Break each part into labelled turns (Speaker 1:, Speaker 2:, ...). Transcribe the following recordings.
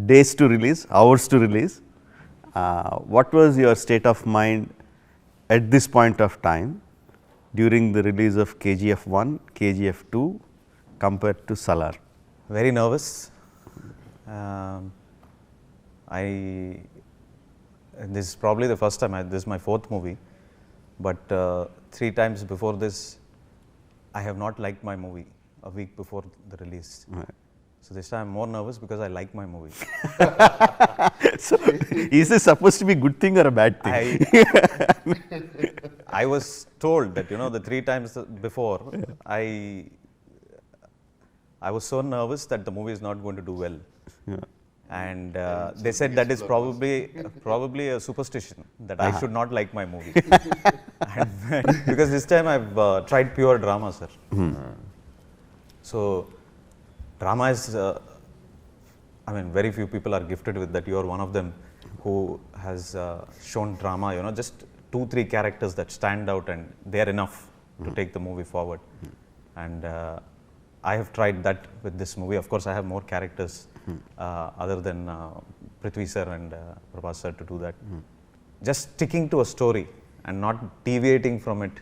Speaker 1: days to release, hours to release. What was your state of mind at this point of time during the release of KGF 1, KGF 2 compared to Salaar?
Speaker 2: Very nervous. This is probably the first time, this is my fourth movie, but 3 times before this, I have not liked my movie a week before the release.
Speaker 1: Right.
Speaker 2: So this time I'm more nervous because I like my movie.
Speaker 1: So, is this supposed to be a good thing or a bad thing?
Speaker 2: I was told that, the 3 times before, I was so nervous that the movie is not going to do well.
Speaker 1: Yeah.
Speaker 2: And they said that is probably a superstition that I should not like my movie. Because this time I've tried pure drama, sir. So drama is, very few people are gifted with that. You are one of them who has shown drama, just 2-3 characters that stand out and they are enough to take the movie forward. And I have tried that with this movie. Of course, I have more characters other than Prithvi sir and Prabhas sir to do that. Just sticking to a story and not deviating from it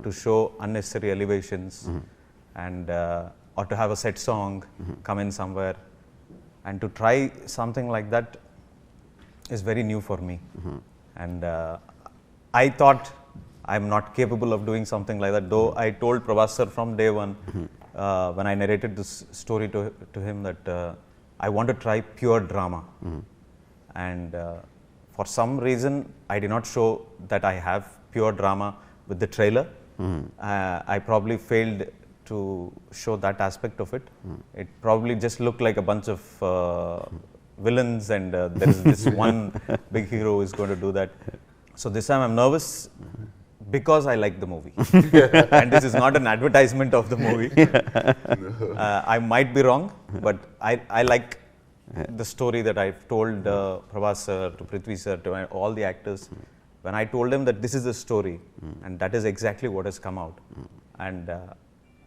Speaker 2: to show unnecessary elevations and or to have a set song come in somewhere, and to try something like that is very new for me. And I thought I'm not capable of doing something like that, though I told Prabhas sir from day one when I narrated this story to him that I want to try pure drama. And for some reason I did not show that I have pure drama with the trailer. I probably failed to show that aspect of it. It probably just looked like a bunch of villains and there is this one big hero who is going to do that. So this time I'm nervous because I like the movie. And this is not an advertisement of the movie. I might be wrong, but I like the story that I've told Prabhas sir, to Prithvi sir, to all the actors. When I told them that this is the story, and that is exactly what has come out. And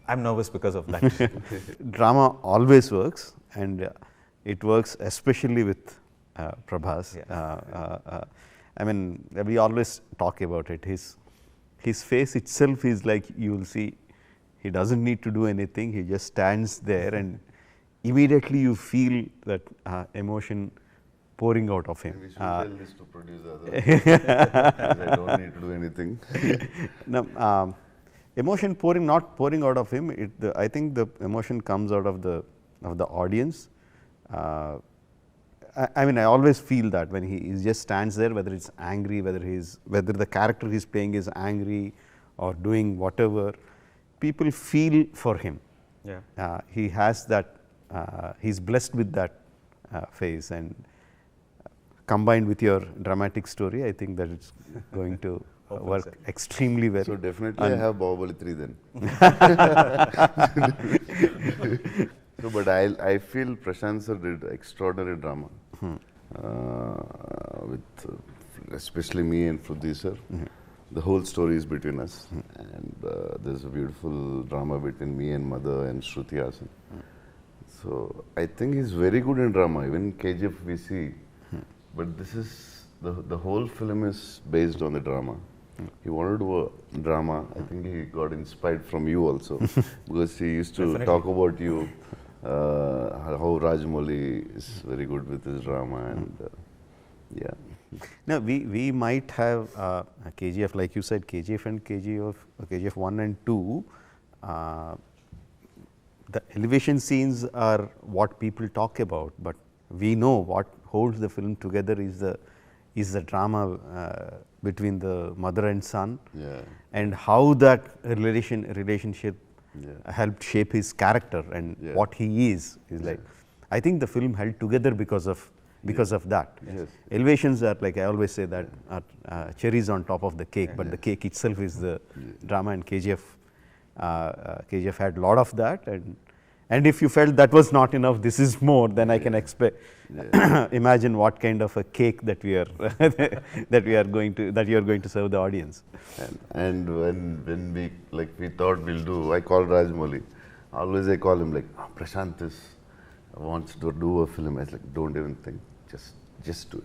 Speaker 2: I'm nervous because of that.
Speaker 1: Drama always works, and it works especially with Prabhas.
Speaker 2: Yeah.
Speaker 1: We always talk about it. His face itself is like, you will see, he doesn't need to do anything. He just stands there, and immediately you feel that emotion pouring out of him.
Speaker 3: We should tell this to producer. I don't need to do anything.
Speaker 1: Now, emotion not pouring out of him. I think the emotion comes out of the audience. I always feel that when he just stands there, whether it's angry, whether the character he's playing is angry or doing whatever, people feel for him.
Speaker 2: Yeah.
Speaker 1: He has that. He's blessed with that face, and combined with your dramatic story, I think that it's going to work extremely well.
Speaker 3: So definitely I have Bahubali 3 then. So, but I feel Prashanth sir did extraordinary drama with especially me and Prithvi sir. The whole story is between us, and there's a beautiful drama between me and Mother and Shruti Hasan. So I think he's very good in drama. Even KGF we see, but this is the whole film is based on the drama. He wanted to do a drama. I think he got inspired from you also, because he used to talk about you, how Rajamouli is very good with his drama, and yeah.
Speaker 1: Now we might have a KGF, like you said, KGF and KGF 1 and 2. The elevation scenes are what people talk about, but we know what holds the film together is the drama between the mother and son, and how that relationship helped shape his character and what he is like. I think the film held together because of that.
Speaker 3: Yes.
Speaker 1: Elevations are, like I always say, that are cherries on top of the cake, but the cake itself is the drama, and KGF had a lot of that, and if you felt that was not enough, this is more, then I can expect imagine what kind of a cake that we are that you are going to serve the audience.
Speaker 3: And when we thought we'll do, I called Rajamouli. Always I call him like, Prashanth is wants to do a film. I was like, don't even think, just do it.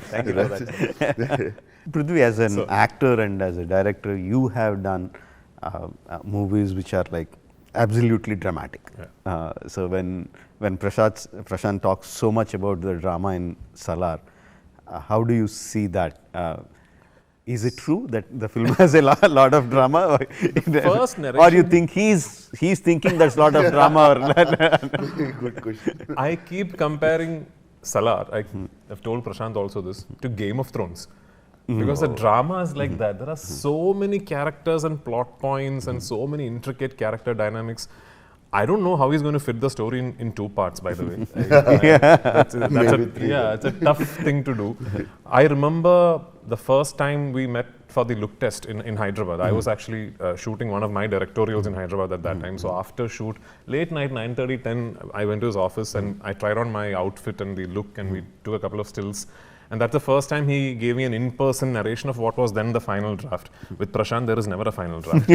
Speaker 2: Thank you for that.
Speaker 1: Prithvi, as an actor and as a director, you have done movies which are like absolutely dramatic. So when Prashant talks so much about the drama in Salaar, how do you see that? Is it true that the film has a lot of drama,
Speaker 4: First
Speaker 1: or
Speaker 4: narration,
Speaker 1: you think he's thinking that's a lot of drama?
Speaker 3: Good question.
Speaker 4: I keep comparing Salaar, I've told Prashant also this, to Game of Thrones. Because the drama is like that. There are so many characters and plot points and so many intricate character dynamics. I don't know how he's going to fit the story in 2 parts, by the way. It's a tough thing to do. I remember the first time we met for the look test in Hyderabad. I was actually shooting one of my directorials in Hyderabad at that time. So after shoot, late night, 9:30, 10, I went to his office and I tried on my outfit and the look, and we took a couple of stills. And that's the first time he gave me an in-person narration of what was then the final draft. With Prashant, there is never a final draft.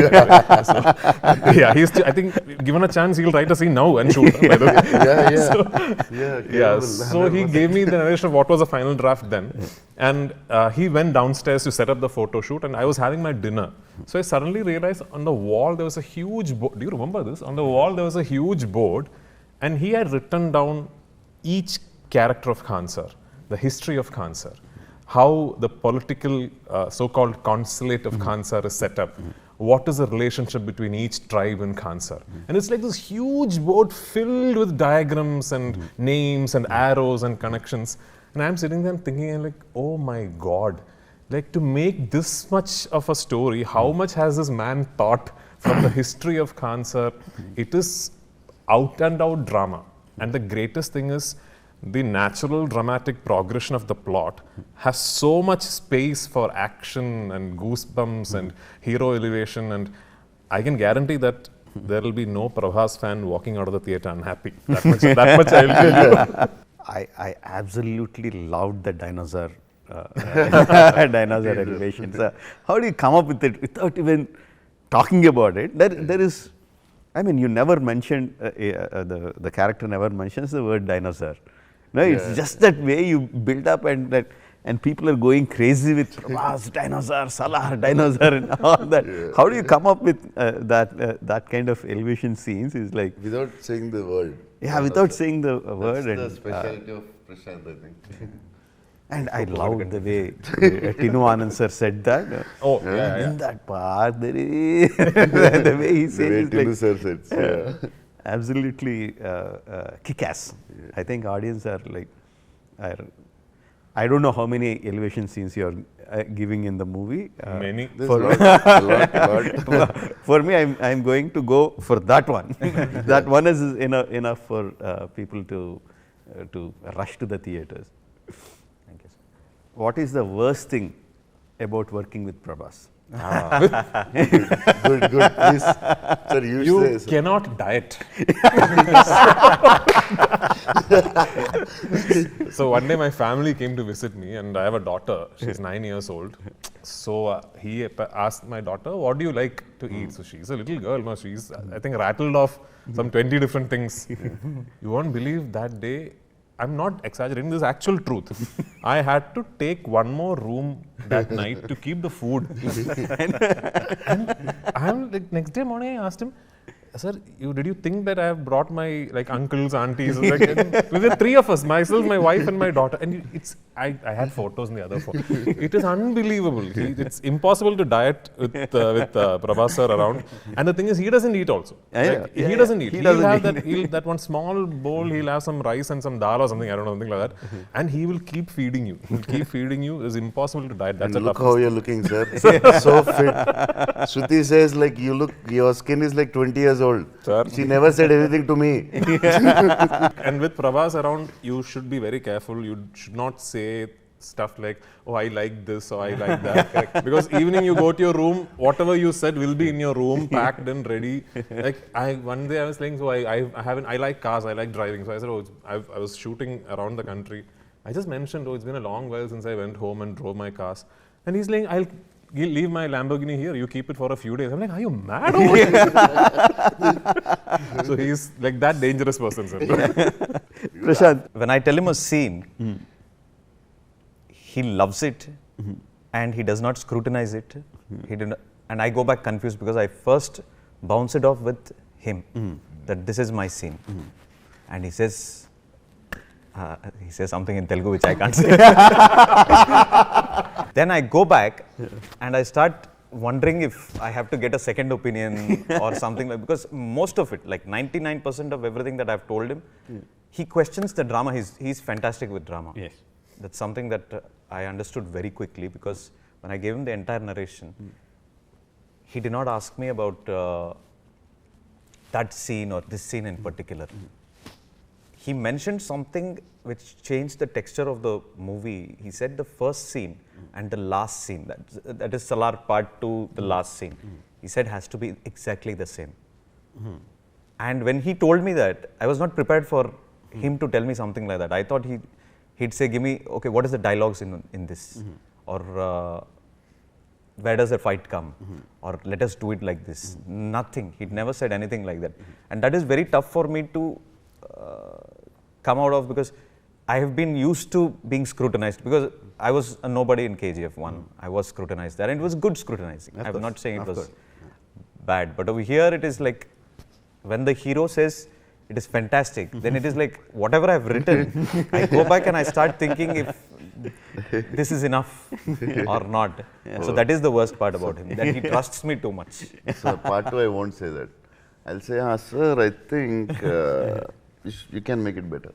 Speaker 4: I think given a chance, he'll write a scene now and shoot. By the way. So he gave me the narration of what was the final draft then. And he went downstairs to set up the photo shoot, and I was having my dinner. So I suddenly realized on the wall there was a huge board. Do you remember this? On the wall there was a huge board, and he had written down each character of Khan Sir. The history of Khan Sir, how the political so-called consulate of Khan Sir is set up, what is the relationship between each tribe in Khan Sir. And it's like this huge board filled with diagrams and names and arrows and connections. And I'm sitting there thinking, I'm like, oh my God, like to make this much of a story, how much has this man thought from the history of Khan Sir? It is out and out drama. And the greatest thing is, the natural dramatic progression of the plot has so much space for action and goosebumps and hero elevation, and I can guarantee that there will be no Prabhas fan walking out of the theatre unhappy. That much I will tell you.
Speaker 1: I absolutely loved the dinosaur elevations. How do you come up with it without even talking about it? There is, I mean, you never mentioned, the character never mentions the word dinosaur. No, it's just that way you build up, and people are going crazy with Prabhas, dinosaur, Salaar, dinosaur, and all that. How do you come up with that kind of elevation scenes? Is like
Speaker 3: without saying the word.
Speaker 1: Yeah, without saying the word.
Speaker 3: That's the specialty of Prashant, I think.
Speaker 1: And I loved the way Tinu Anand sir said that. In that part, there is the way he says
Speaker 3: the way Tinu sir said.
Speaker 1: Absolutely kick-ass. I think audience are like, I don't know how many elevation scenes you are giving in the movie.
Speaker 4: Many.
Speaker 1: For,
Speaker 3: a lot.
Speaker 1: For me, I'm going to go for that one. That one is enough for people to rush to the theatres. Thank you, sir. What is the worst thing about working with Prabhas?
Speaker 3: Good. Please, sir,
Speaker 4: You
Speaker 3: say, sir.
Speaker 4: cannot diet. So one day my family came to visit me, and I have a daughter. She's 9 years old. So he asked my daughter, what do you like to eat? So she's a little girl, no? She's, I think, rattled off some 20 different things. You won't believe that day, I'm not exaggerating, this is actual truth. I had to take one more room that night to keep the food. and I'm like, next day morning I asked him, sir, did you think that I have brought my uncles, aunties? We were 3 of us, myself, my wife and my daughter. And I had photos in the other phone. It is unbelievable. It's impossible to diet with Prabhas sir around. And the thing is, he doesn't eat also. He doesn't eat. He'll have that one small bowl, he'll have some rice and some dal or something, I don't know, something like that. And he will keep feeding you. He'll keep feeding you. It's impossible to diet. That's
Speaker 3: and look how you're looking, sir. So fit. Shruti says, your skin is like 20 years old.
Speaker 4: Sir.
Speaker 3: She never said anything to me.
Speaker 4: And with Prabhas around, you should be very careful. You should not say stuff like, oh, I like this or I like that. Because evening you go to your room, whatever you said will be in your room, packed and ready. One day I was saying, so I like cars, I like driving. So I said, I was shooting around the country. I just mentioned, it's been a long while since I went home and drove my cars. And he's like, leave my Lamborghini here, you keep it for a few days. I'm like, are you mad? Over here? So he's like that dangerous person, sir.
Speaker 1: Prashanth.
Speaker 2: When I tell him a scene, he loves it and he does not scrutinize it. He did not, and I go back confused because I first bounce it off with him that this is my scene. And he says something in Telugu which I can't say. Then I go back and I start wondering if I have to get a second opinion or something like, because most of it, like 99% of everything that I've told him, he questions the drama. He's fantastic with drama.
Speaker 1: Yes.
Speaker 2: That's something that I understood very quickly, because when I gave him the entire narration, he did not ask me about that scene or this scene in particular. He mentioned something which changed the texture of the movie. He said the first scene and the last scene, that is Salaar part 2, the last scene, he said has to be exactly the same. And when he told me that, I was not prepared for him to tell me something like that. I thought he'd say, give me, okay, what is the dialogues in this? Or where does the fight come? Or let us do it like this. Nothing. He'd never said anything like that. And that is very tough for me to come out of, because I have been used to being scrutinized, because I was a nobody in KGF 1. I was scrutinized there, and it was good scrutinizing. I'm not saying it was bad, but over here it is like, when the hero says it is fantastic, then it is like, whatever I've written, I go back and I start thinking if this is enough or not. So that is the worst part about him, that he trusts me too much.
Speaker 3: So part 2, I won't say that. I'll say, sir, I think you can make it better.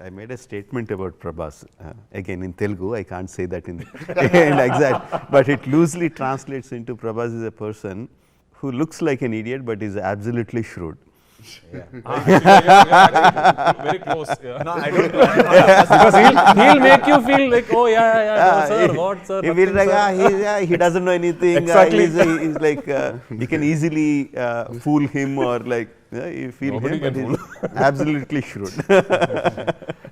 Speaker 1: I made a statement about Prabhas. Again, in Telugu, I can't say that in exact, but it loosely translates into Prabhas is a person who looks like an idiot but is absolutely shrewd.
Speaker 4: Very close. Yeah.
Speaker 2: No, I don't.
Speaker 4: Because he'll make you feel like, oh no, sir, what, sir?
Speaker 1: He will like, he doesn't know anything.
Speaker 4: Exactly.
Speaker 1: He's like, you can easily fool him, or like, you feel
Speaker 4: Nobody
Speaker 1: him,
Speaker 4: can
Speaker 1: but he's absolutely shrewd.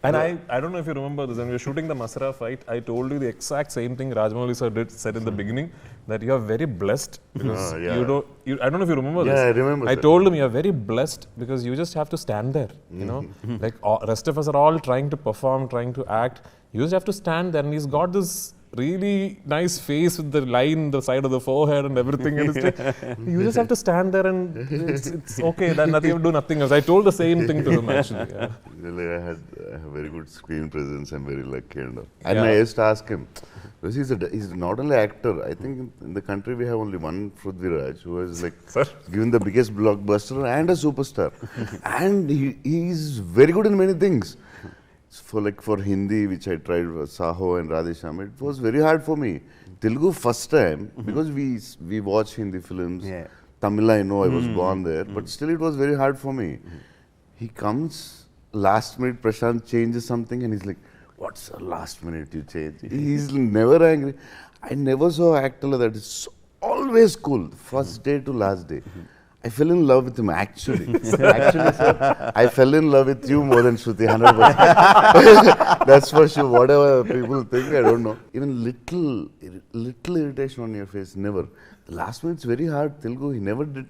Speaker 4: And I don't know if you remember this, when we were shooting the Masra fight, I told you the exact same thing Rajamouli sir said in the beginning, that you are very blessed because I don't know if you remember this.
Speaker 3: Yeah, I remember.
Speaker 4: I told him you are very blessed because you just have to stand there, you know, like rest of us are all trying to perform, trying to act. You just have to stand there, and he's got this really nice face with the line, the side of the forehead and everything. And it's like, you just have to stand there and it's okay, then nothing, you do nothing else. I told the same thing to him actually. Yeah.
Speaker 3: Really, I have very good screen presence. I'm very lucky. And I used to ask him, because he's not only actor. I think in the country we have only one Prithviraj who is like given the biggest blockbuster and a superstar. And he's very good in many things. For Hindi, which I tried, Saho and Radhesham, it was very hard for me. Telugu first time, because we watch Hindi films.
Speaker 1: Yeah.
Speaker 3: Tamil, I know I was born there, but still it was very hard for me. He comes, last minute Prashanth changes something and he's like, what's the last minute you change? He's never angry. I never saw an actor like that. It's always cool, first day to last day. I fell in love with him actually. Actually, sir, I fell in love with you more than Shruti, 100%. That's for sure. Whatever people think, I don't know. Even little irritation on your face, never. The last minute's very hard. Telugu, he never did.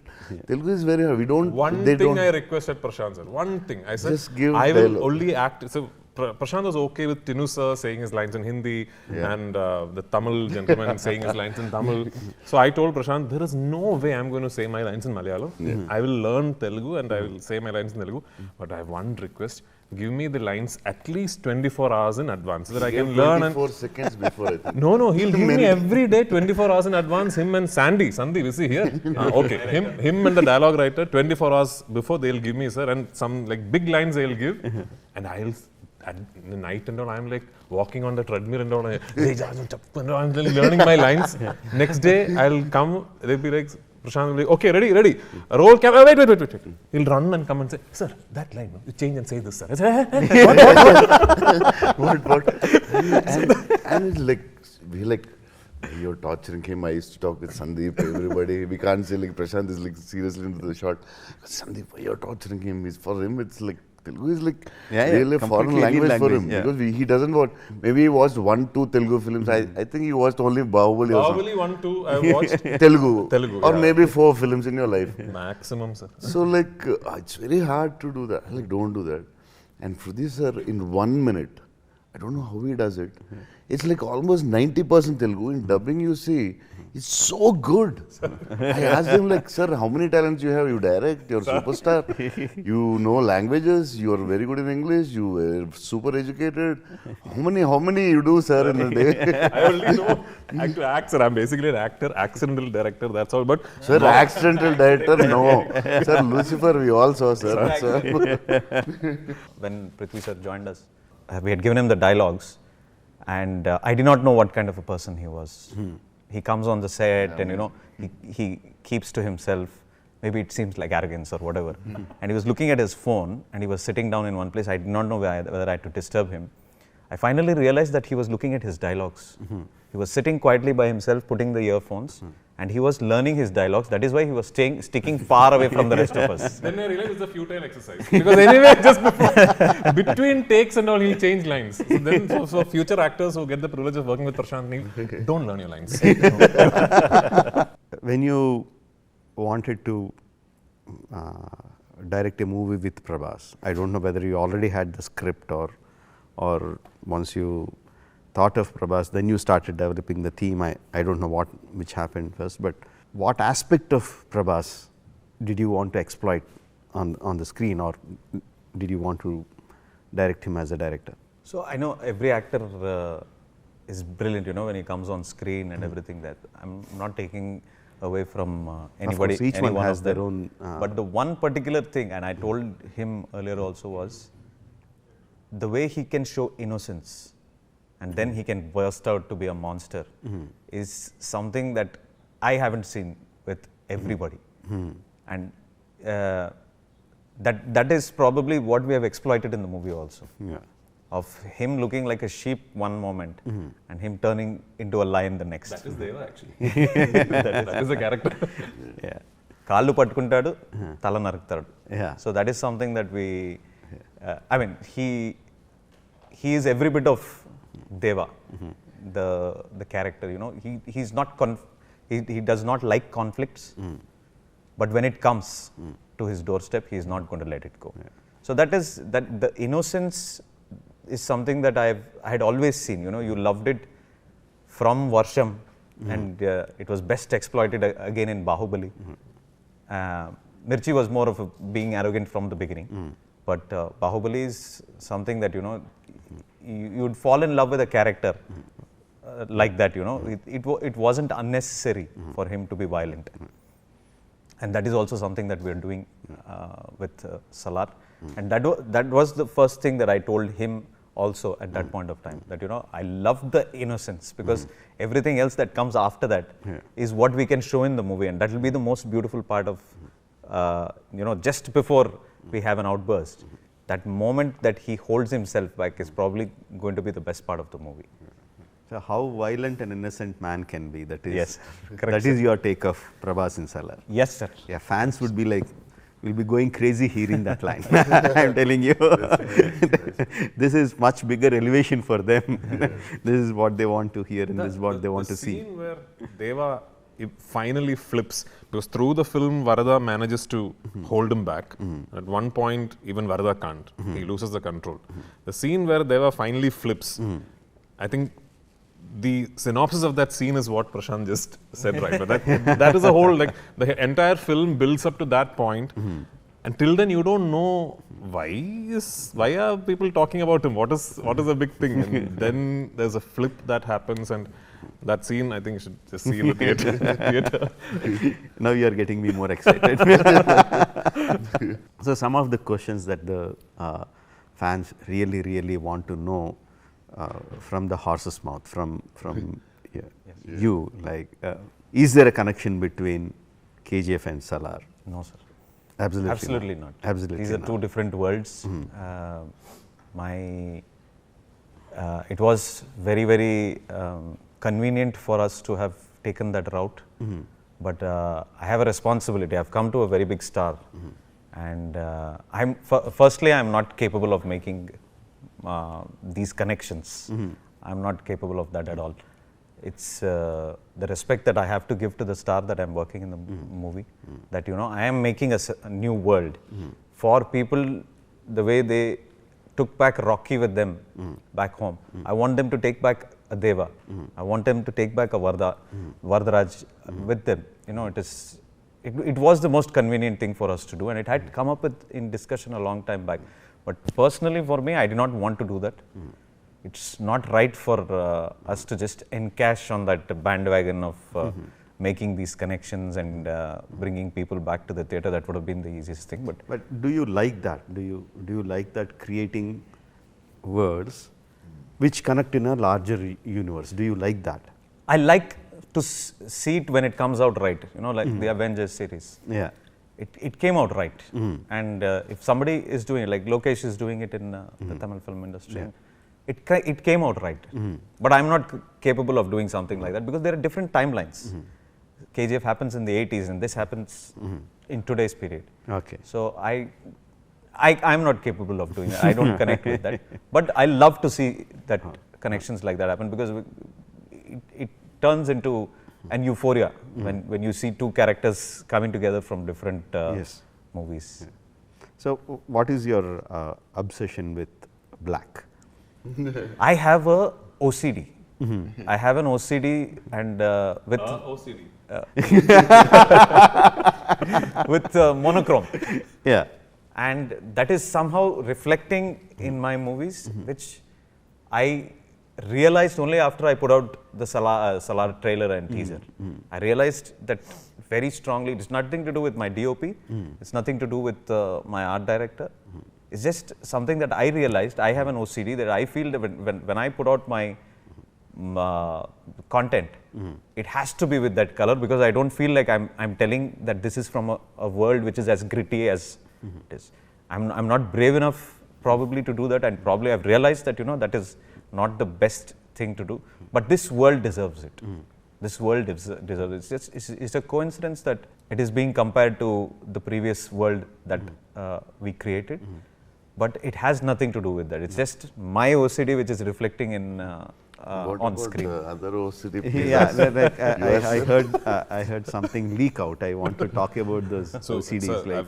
Speaker 3: Telugu is very hard. We don't.
Speaker 4: One thing I requested Prashanth sir. One thing I said.
Speaker 3: Just give
Speaker 4: I will
Speaker 3: dialogue.
Speaker 4: only act. So Prashanth was okay with Tinu sir saying his lines in Hindi and the Tamil gentleman saying his lines in Tamil. So I told Prashanth, there is no way I'm going to say my lines in Malayalam. I will learn Telugu and I will say my lines in Telugu. But I have one request. Give me the lines at least 24 hours in advance so that I can learn.
Speaker 3: 24 seconds before, I think.
Speaker 4: No, he'll give me every day 24 hours in advance. Him and Sandeep, is he here? Okay, him and the dialogue writer 24 hours before they'll give me, sir, and some like big lines they'll give, and I'll at the night and all I'm like walking on the treadmill and all. I'm learning my lines. Next day I'll come. They'll be like. Prashanth will be like, okay, ready. Roll camera. Wait. He'll run and come and say, sir, that line, you change and say this, sir. I say,
Speaker 3: What? And it's like, we're like, you're torturing him. I used to talk with Sandeep, everybody. We can't say like Prashanth is like seriously into the shot. Sandeep, you're torturing him. For him, it's like Telugu is like
Speaker 1: Yeah,
Speaker 3: really a foreign
Speaker 1: completely alien
Speaker 3: language for him
Speaker 1: language, yeah.
Speaker 3: because he doesn't watch. Maybe he watched 1-2 Telugu films. I think he watched only Bahubali or something.
Speaker 4: Bahubali 1, 2, I watched.
Speaker 3: Telugu, or
Speaker 4: yeah.
Speaker 3: maybe 4 films in your life.
Speaker 4: Maximum, sir.
Speaker 3: So like it's very hard to do that. Like don't do that. And Prithvi sir in 1 minute, I don't know how he does it. It's like almost 90% Telugu. In dubbing you see, it's so good. I asked him like, sir, how many talents you have? You direct, you're a superstar, you know languages, you're very good in English, you are super educated. How many you do, sir, in a day?
Speaker 4: I only know act to act, sir. I'm basically an actor, accidental director, that's all. But
Speaker 3: Sir, accidental director, no. Sir, Lucifer, we all saw, sir. Sir.
Speaker 2: When Prithvi sir joined us, we had given him the dialogues, and I did not know what kind of a person he was. He comes on the set and he keeps to himself. Maybe it seems like arrogance or whatever. And he was looking at his phone and he was sitting down in one place. I did not know whether I had to disturb him. I finally realized that he was looking at his dialogues. He was sitting quietly by himself, putting the earphones, and he was learning his dialogues. That is why he was sticking far away from the rest of us.
Speaker 4: then I realized it's a futile exercise. Because anyway, just between takes and all, he'll change lines. So future actors who get the privilege of working with Prashanth Neel, don't learn your lines.
Speaker 1: When you wanted to direct a movie with Prabhas, I don't know whether you already had the script or once you thought of Prabhas, then you started developing the theme. I don't know which happened first, but what aspect of Prabhas did you want to exploit on the screen, or did you want to direct him as a director?
Speaker 2: So I know every actor is brilliant, when he comes on screen and everything. That I'm not taking away from anybody.
Speaker 1: Of course, each one has their own.
Speaker 2: But the one particular thing, and I told him earlier also, was the way he can show innocence and then he can burst out to be a monster is something that I haven't seen with everybody. And that is probably what we have exploited in the movie also.
Speaker 1: Yeah.
Speaker 2: Of him looking like a sheep one moment and him turning into a lion the next.
Speaker 4: That is Deva actually. that is the character.
Speaker 1: Yeah.
Speaker 2: Kallu pattukuntadu, tala naruktadu.
Speaker 1: Yeah.
Speaker 2: So that is something that we, I mean, he is every bit of Deva, the character. He's not he does not like conflicts, but when it comes to his doorstep, he is not going to let it go. Yeah. So that the innocence is something that I had always seen. You loved it from Varsham, and it was best exploited again in Bahubali. Mirchi was more of being arrogant from the beginning, but Bahubali is something that you would fall in love with a character like that. It wasn't unnecessary for him to be violent, and that is also something that we are doing with Salaar. And that was the first thing that I told him also at that point of time, that I love the innocence, because everything else that comes after that is what we can show in the movie, and that will be the most beautiful part of just before we have an outburst. That moment that he holds himself back is probably going to be the best part of the movie.
Speaker 1: So how violent an innocent man can be, that is,
Speaker 2: Yes, correct,
Speaker 1: that is your take of Prabhas in Salaar.
Speaker 2: Yes, sir.
Speaker 1: Yeah, fans would be like, will be going crazy hearing that line. I'm telling you, this is much bigger elevation for them. This is what they want to hear, and this is what they want to see.
Speaker 4: The scene where Deva finally flips, because through the film Varada manages to hold him back. At one point, even Varada can't. He loses the control. The scene where Deva finally flips, I think the synopsis of that scene is what Prashanth just said, right? But that is a whole, like, the entire film builds up to that point. Until then, you don't know why are people talking about him? What is the big thing? And then there's a flip that happens, and that scene, I think you should just see in the theater.
Speaker 1: Now you are getting me more excited. So some of the questions that the fans really want to know from the horse's mouth, from you, like, is there a connection between KGF and Salaar?
Speaker 2: No, sir.
Speaker 1: Absolutely
Speaker 2: not.
Speaker 1: Absolutely
Speaker 2: These are
Speaker 1: not.
Speaker 2: two different worlds. It was very convenient for us to have taken that route, but I have a responsibility. I've come to a very big star, And firstly, I'm not capable of making these connections. I'm not capable of that at all. It's the respect that I have to give to the star that I'm working in the movie, that I am making a new world for people the way they took back Rocky with them back home. I want them to take back a Deva. I want them to take back a Varadaraj with them. It was the most convenient thing for us to do, and it had come up in discussion a long time back. But personally for me, I did not want to do that. It's not right for us to just encash on that bandwagon of making these connections and bringing people back to the theatre. That would have been the easiest thing.
Speaker 1: But do you like that? Do you like that, creating words which connect in a larger universe? Do you like that?
Speaker 2: I like to see it when it comes out right. Like the Avengers series.
Speaker 1: Yeah.
Speaker 2: It came out right. And if somebody is doing it, like Lokesh is doing it in the Tamil film industry.
Speaker 1: Yeah.
Speaker 2: It came out right. But I'm not capable of doing something like that because there are different timelines. KGF happens in the 80s and this happens in today's period.
Speaker 1: Okay.
Speaker 2: So I'm not capable of doing that. I don't connect with that. But I love to see that connections like that happen because it turns into an euphoria when you see two characters coming together from different movies.
Speaker 1: So what is your obsession with black?
Speaker 2: I have a OCD. I have an OCD and with
Speaker 4: OCD.
Speaker 2: with monochrome.
Speaker 1: Yeah.
Speaker 2: And that is somehow reflecting in my movies, which I realized only after I put out the Salaar trailer and teaser. I realized that very strongly. It's nothing to do with my DOP. It's nothing to do with my art director. It's just something that I realized. I have an OCD that I feel that when I put out my content, it has to be with that color because I don't feel like I'm telling that this is from a world which is as gritty as it is. I'm not brave enough probably to do that, and probably I've realized that that is not the best thing to do. But this world deserves it. This world deserves it. It's a coincidence that it is being compared to the previous world that we created. But it has nothing to do with that. It's just my OCD which is reflecting in on screen.
Speaker 3: Other OCD
Speaker 1: I heard something leak out. I want to talk about those OCDs.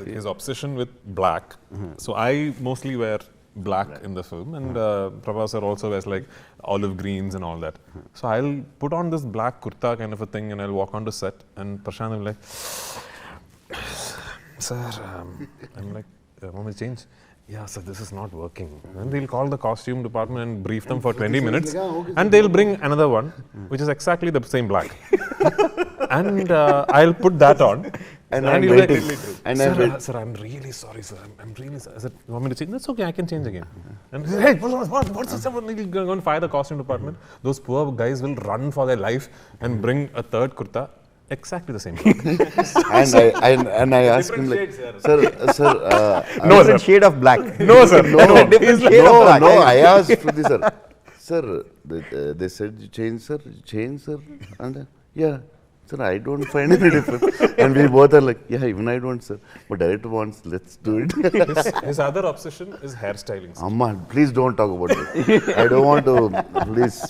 Speaker 4: His obsession with black. So I mostly wear black in the film, and Prabhas also wears like olive greens and all that. So I'll put on this black kurta kind of a thing, and I'll walk onto set, and Prashanth will be like, "Sir," I'm like, "Want me to change?" "Yeah, sir, this is not working." Then they'll call the costume department and brief them for 20 minutes, and they'll bring another one, which is exactly the same black. And I'll put that on.
Speaker 3: And I'm waiting.
Speaker 4: Like, sir, I'm really sorry, sir. I'm really sorry. I said, "You want me to change?" "That's okay, I can change again." And he said, "Hey, what's this?" He'll go and fire the costume department. Those poor guys will run for their life and bring a third kurta, exactly the same color.
Speaker 3: and I asked him like, sir,
Speaker 1: No, different shade of black.
Speaker 4: No, sir.
Speaker 1: Different shade of black.
Speaker 3: I asked Prithviraj, sir. Sir, they said you change, sir. You change, sir. And yeah. Sir, I don't find any difference. And we both are like, yeah, even I don't, sir. But director wants, let's do it.
Speaker 4: His other obsession is hairstyling.
Speaker 3: Amma, please don't talk about it. I don't want to,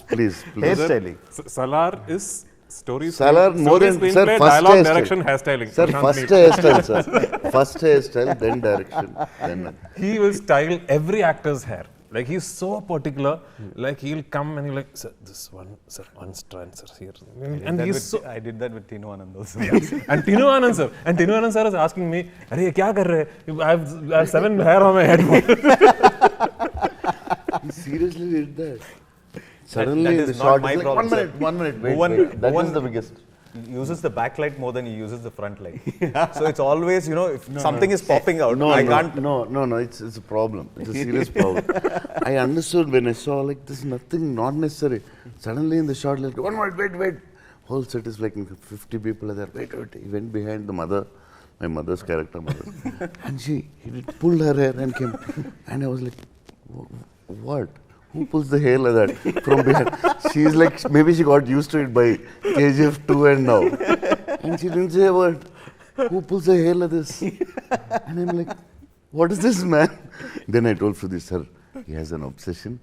Speaker 3: please.
Speaker 1: Hairstyling.
Speaker 4: Salaar is stories.
Speaker 3: Salaar more than, sir, first
Speaker 4: dialogue,
Speaker 3: hairstyle.
Speaker 4: direction, hairstyling.
Speaker 3: Sir, first hairstyle, sir. First hairstyle, then direction. Then
Speaker 4: he will style every actor's hair. Like, he's so particular. Like, he'll come and he'll like, "Sir, this one, sir, one strand, sir, here." And he's so.
Speaker 2: I did that with Tinu Anand also.
Speaker 4: And Tinu Anand sir is asking me, "Arey, kya kar rahe? I have 7 hair on my head."
Speaker 3: he seriously did that. Suddenly,
Speaker 2: that is
Speaker 3: the
Speaker 2: not
Speaker 3: shot
Speaker 2: my
Speaker 3: is like,
Speaker 2: problem,
Speaker 3: one minute, wait. That is the biggest.
Speaker 2: He uses the backlight more than he uses the front light. So it's always, if something is popping out, I can't.
Speaker 3: No, it's a problem. It's a serious problem. I understood when I saw like this, nothing, not necessary. Suddenly in the shot, like, one minute, wait. Whole set is like 50 people are there. Wait. He went behind the mother, my mother's character, and he pulled her hair and came. And I was like, what? Who pulls the hair like that from behind? She's like, maybe she got used to it by KGF 2 and now. And she didn't say a word. Who pulls the hair like this? And I'm like, what is this, man? Then I told Sudhi, sir, he has an obsession.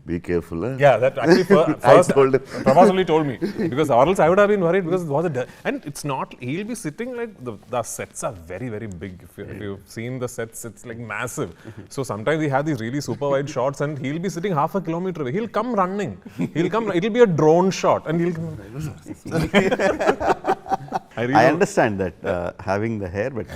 Speaker 3: Be careful. Huh?
Speaker 4: Yeah, that actually first
Speaker 3: told him.
Speaker 4: Prabhas only told me, because or else I would have been worried, because it was and it's not, he'll be sitting like, the sets are very, very big. If you've seen the sets, it's like massive. So sometimes we have these really super wide shots and he'll be sitting half a kilometer away. He'll come running. It'll be a drone shot and he'll come.
Speaker 1: I understand that having the hair, but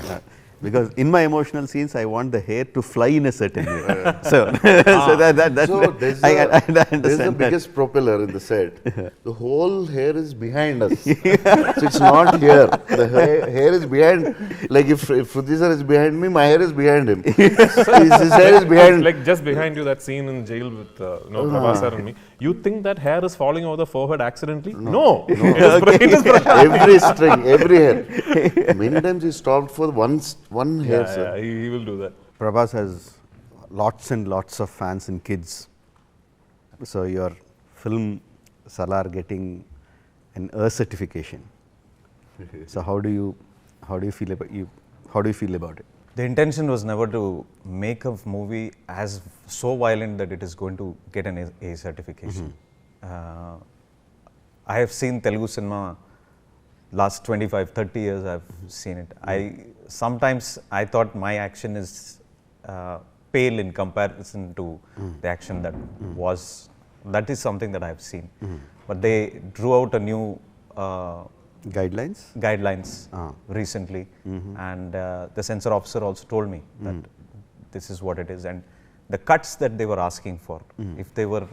Speaker 1: because in my emotional scenes, I want the hair to fly in a certain way. So that's
Speaker 3: So
Speaker 1: I understand
Speaker 3: there's the
Speaker 1: that.
Speaker 3: biggest propeller in the set. The whole hair is behind us. So it's not here. The hair is behind. Like if Prithviraj sir is behind me, my hair is behind him. His hair is behind.
Speaker 4: Like just behind you, that scene in jail with Prabhas sir and me. You think that hair is falling over the forehead accidentally? No. It is
Speaker 3: Every string, every hair. Many times he stopped for one hair, sir.
Speaker 4: yeah, he will do that.
Speaker 1: Prabhas has lots and lots of fans and kids. So your film Salaar getting an certification. So how do you feel about it?
Speaker 2: The intention was never to make a movie as so violent that it is going to get an A certification. I have seen Telugu cinema last 25, 30 years. I've seen it. Sometimes I thought my action is pale in comparison to the action that is something that I have seen. But they drew out a new guidelines recently, and the censor officer also told me that this is what it is, and the cuts that they were asking for, if they were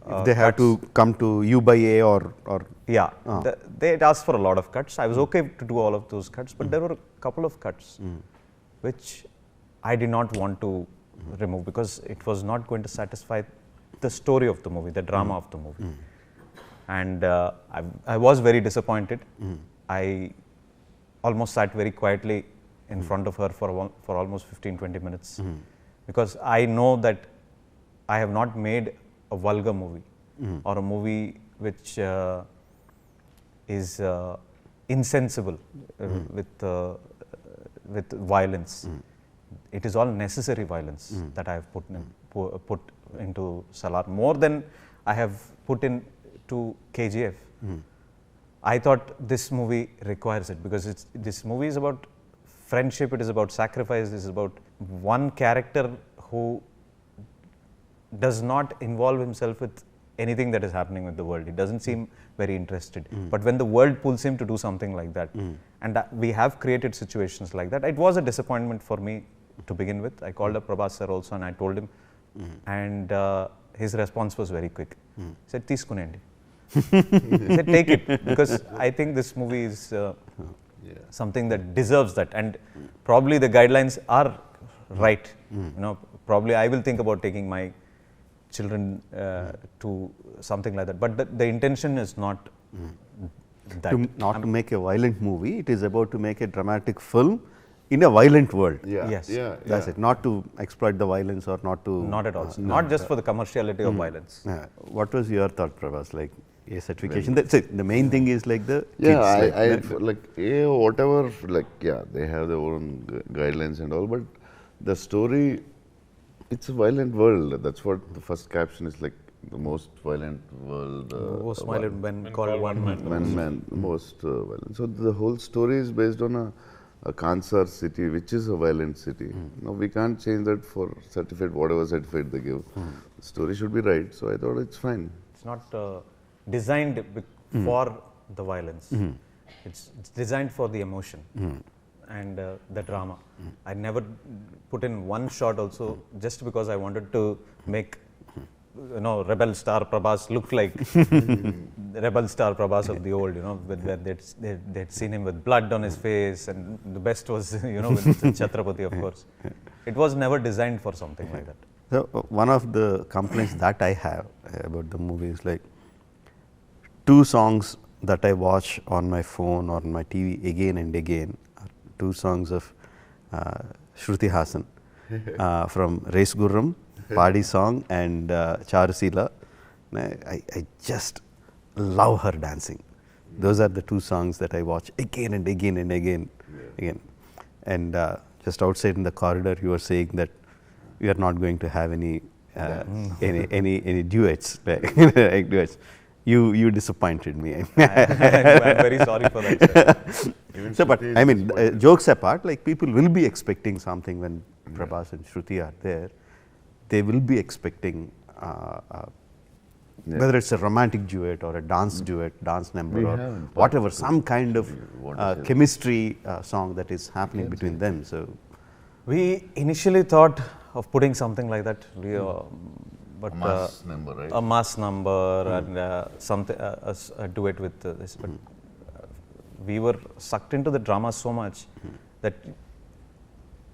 Speaker 1: if they have to come to U by A or
Speaker 2: they had asked for a lot of cuts. I was okay to do all of those cuts, but there were a couple of cuts which I did not want to remove, because it was not going to satisfy the story of the movie, the drama of the movie. And I was very disappointed. I almost sat very quietly in front of her for almost 15-20 minutes, because I know that I have not made a vulgar movie or a movie which is insensible with violence. It is all necessary violence that I have put into Salaar, more than I have put into KGF. I thought this movie requires it, because this movie is about friendship, it is about sacrifice, it is about one character who does not involve himself with anything that is happening with the world. He doesn't seem very interested. But when the world pulls him to do something like that, and we have created situations like that, it was a disappointment for me to begin with. I called up Prabhas sir also and I told him, and his response was very quick. He said, "Teeskunendi." He said, "Take it," because I think this movie is something that deserves that, and probably the guidelines are right. Probably I will think about taking my children to something like that, but the intention is not that.
Speaker 1: To make a violent movie, it is about to make a dramatic film in a violent world.
Speaker 2: Yes.
Speaker 1: That's it. Not to exploit the violence or not to.
Speaker 2: Not at all. Not just for the commerciality of violence.
Speaker 1: What was your thought, Prabhas? Like A certification. That's it. The main thing is like the kids,
Speaker 3: whatever. They have their own guidelines and all, but the story. It's a violent world. That's what the first caption is like. The most violent world.
Speaker 2: Most violent men called one man.
Speaker 3: Most violent. So the whole story is based on a Kansar city, which is a violent city. Now we can't change that for certificate, whatever certificate they give. The story should be right. So I thought it's fine.
Speaker 2: It's not designed for the violence. It's designed for the emotion and the drama. I never put in one shot also just because I wanted to make rebel star Prabhas look like the rebel star Prabhas of the old, where they'd seen him with blood on his face, and the best was, with Chhatrapati, of course. It was never designed for something like that.
Speaker 1: So one of the complaints that I have about the movie is like 2 songs that I watch on my phone or on my TV again and again are 2 songs of Shruti Hassan from Race Gurram, Padi song, and Charusila. I just love her dancing. Those are the 2 songs that I watch again and again and again. And just outside in the corridor, you were saying that we are not going to have any any duets, like duets. You disappointed me.
Speaker 2: I'm very sorry for that, sir.
Speaker 1: So, but I mean, jokes apart, like people will be expecting something when Prabhas and Shruti are there. They will be expecting whether it's a romantic duet or a dance duet, dance number, or whatever, some kind of chemistry song that is happening between them. So,
Speaker 2: we initially thought of putting something like that. But
Speaker 3: a mass number, right?
Speaker 2: A mass number and something a duet with this. But we were sucked into the drama so much that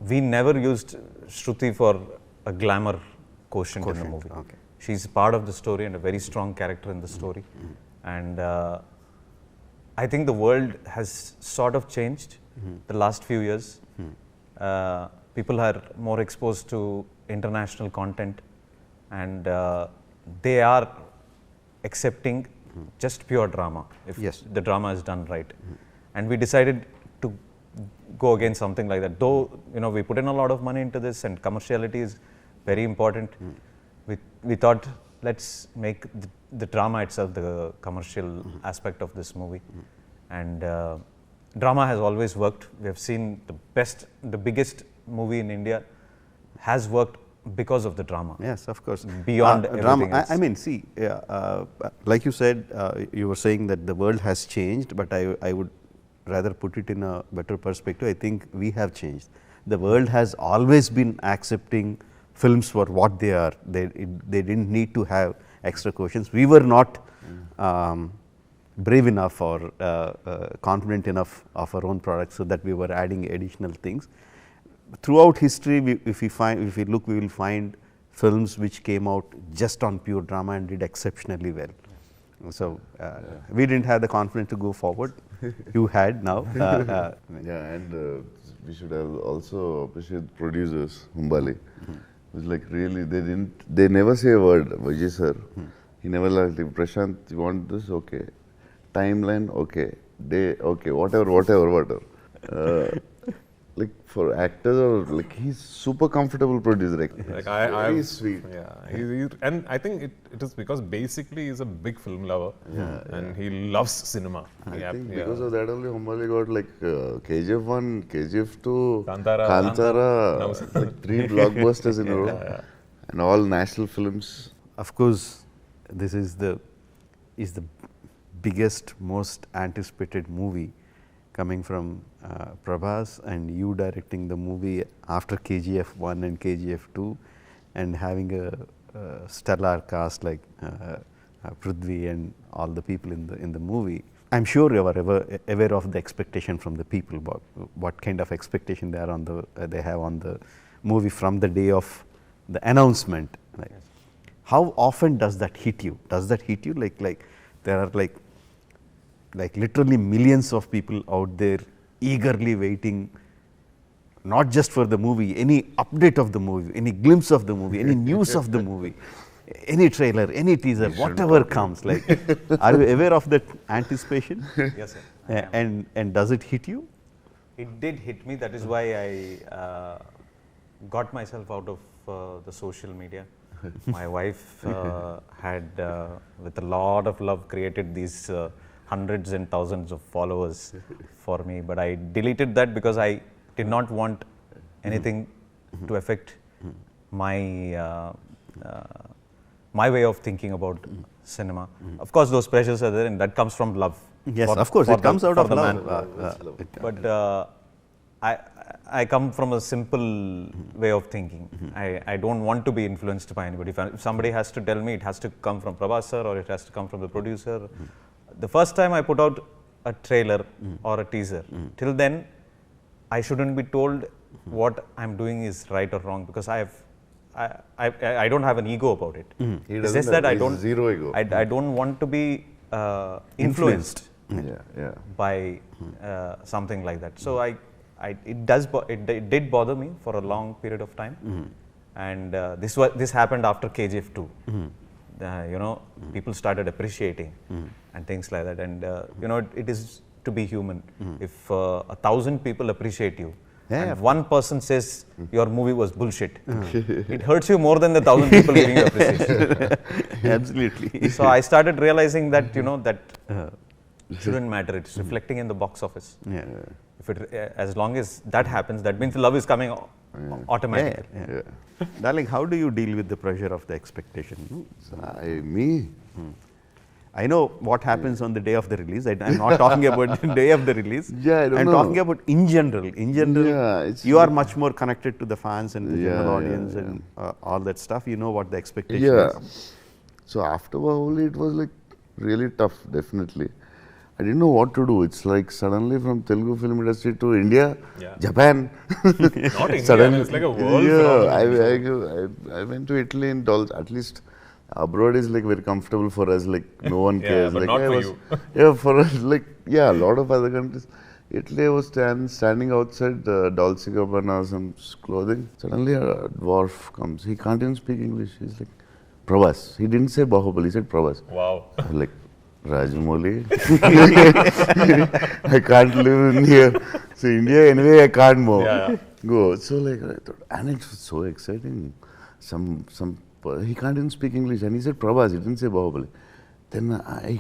Speaker 2: we never used Shruti for a glamour quotient in the movie.
Speaker 1: Okay.
Speaker 2: She's part of the story and a very strong character in the story. And I think the world has sort of changed the last few years. People are more exposed to international content, and they are accepting just pure drama if the drama is done right. And we decided to go against something like that. Though we put in a lot of money into this, and commerciality is very important. We thought, let's make the drama itself the commercial aspect of this movie. And drama has always worked. We have seen the biggest movie in India has worked because of the drama.
Speaker 1: yes, of course.
Speaker 2: Beyond
Speaker 1: drama.
Speaker 2: everything else.
Speaker 1: I mean, see, like you said, you were saying that the world has changed, but I would rather put it in a better perspective. I think we have changed. The world has always been accepting films for what they are. They didn't need to have extra questions. We were not brave enough or confident enough of our own products, so that we were adding additional things. Throughout history, if we look, we will find films which came out just on pure drama and did exceptionally well. So we didn't have the confidence to go forward. You had now.
Speaker 3: And we should have also appreciate producers, Humbali. It's like really, they never say a word. Vijay sir, he never like, Prashanth, you want this? Okay. Timeline? Okay. Day? Okay. Whatever. Like for actors, or like he's super comfortable producer. Like very sweet.
Speaker 4: Yeah, and I think it is because basically he's a big film lover, and he loves cinema.
Speaker 3: I think because of that only Humbali got like KGF 1, KGF 2,
Speaker 4: Kantara,
Speaker 3: like 3 blockbusters in a row, and all national films.
Speaker 1: Of course, this is the biggest, most anticipated movie coming from Prabhas, and you directing the movie after KGF 1 and KGF 2, and having a stellar cast like Prithvi and all the people in the movie. I'm sure you are aware of the expectation from the people, about what kind of expectation they have on the movie from the day of the announcement. Like, how often does that hit you? Does that hit you? Like there are like literally millions of people out there eagerly waiting, not just for the movie, any update of the movie, any glimpse of the movie, any news of the movie, any trailer, any teaser, whatever comes. Like, are you aware of that anticipation?
Speaker 2: Yes, sir.
Speaker 1: And does it hit you?
Speaker 2: It did hit me. That is why I got myself out of the social media. My wife had, with a lot of love, created these hundreds and thousands of followers for me, but I deleted that because I did not want anything to affect my my way of thinking about cinema. Of course, those pressures are there, and that comes from love.
Speaker 1: Yes, of course, it comes out of love.
Speaker 2: But I come from a simple way of thinking. I don't want to be influenced by anybody. If somebody has to tell me, it has to come from Prabhas sir, or it has to come from the producer. The first time I put out a trailer or a teaser, till then I shouldn't be told what I'm doing is right or wrong, because I don't have an ego about it. It's just that I don't
Speaker 3: zero ego.
Speaker 2: I don't want to be influenced by something like that. So it did bother me for a long period of time, and this happened after KGF 2. People started appreciating and things like that, and it is to be human. If 1,000 people appreciate you,
Speaker 1: Yeah,
Speaker 2: and one person says your movie was bullshit, it hurts you more than the 1,000 people giving you appreciation.
Speaker 1: Absolutely.
Speaker 2: So I started realizing that, you know, that shouldn't matter. It's reflecting in the box office.
Speaker 1: Yeah.
Speaker 2: If it, as long as that happens, that means love is coming automatically.
Speaker 3: Yeah.
Speaker 1: Darling, how do you deal with the pressure of the expectation?
Speaker 3: Me?
Speaker 1: I know what happens on the day of the release. I'm not talking about the day of the release.
Speaker 3: Yeah, I don't
Speaker 1: I'm
Speaker 3: know.
Speaker 1: talking about in general. In general,
Speaker 3: Yeah, it's
Speaker 1: you are
Speaker 3: like-
Speaker 1: much more connected to the fans and the general
Speaker 3: Yeah,
Speaker 1: audience
Speaker 3: yeah,
Speaker 1: and all that stuff. You know what the expectation
Speaker 3: Yeah.
Speaker 1: is.
Speaker 3: So after Bahubali, it was like really tough, definitely. I didn't know what to do. It's like suddenly from Telugu film industry to India,
Speaker 4: Yeah.
Speaker 3: Japan.
Speaker 4: Not India,
Speaker 3: Suddenly-
Speaker 4: it's like a world
Speaker 3: Yeah,
Speaker 4: phenomenon.
Speaker 3: I went to Italy and at least abroad is like very comfortable for us. Like no one
Speaker 4: Yeah,
Speaker 3: cares.
Speaker 4: but
Speaker 3: like
Speaker 4: not
Speaker 3: I
Speaker 4: for
Speaker 3: was,
Speaker 4: you.
Speaker 3: Yeah, for us, like a lot of other countries. Italy, I was standing outside Dolce Gabbana, some clothing. Suddenly a dwarf comes. He can't even speak English. He's like, Prabhas. He didn't say Bahubali. He said Prabhas.
Speaker 4: Wow.
Speaker 3: I was like, Rajamouli. I can't live in here. So India anyway, I can't move.
Speaker 4: Yeah.
Speaker 3: Go. So like I thought, and it was so exciting. He can't even speak English, and he said Prabhas. He didn't say Bahubali. Then I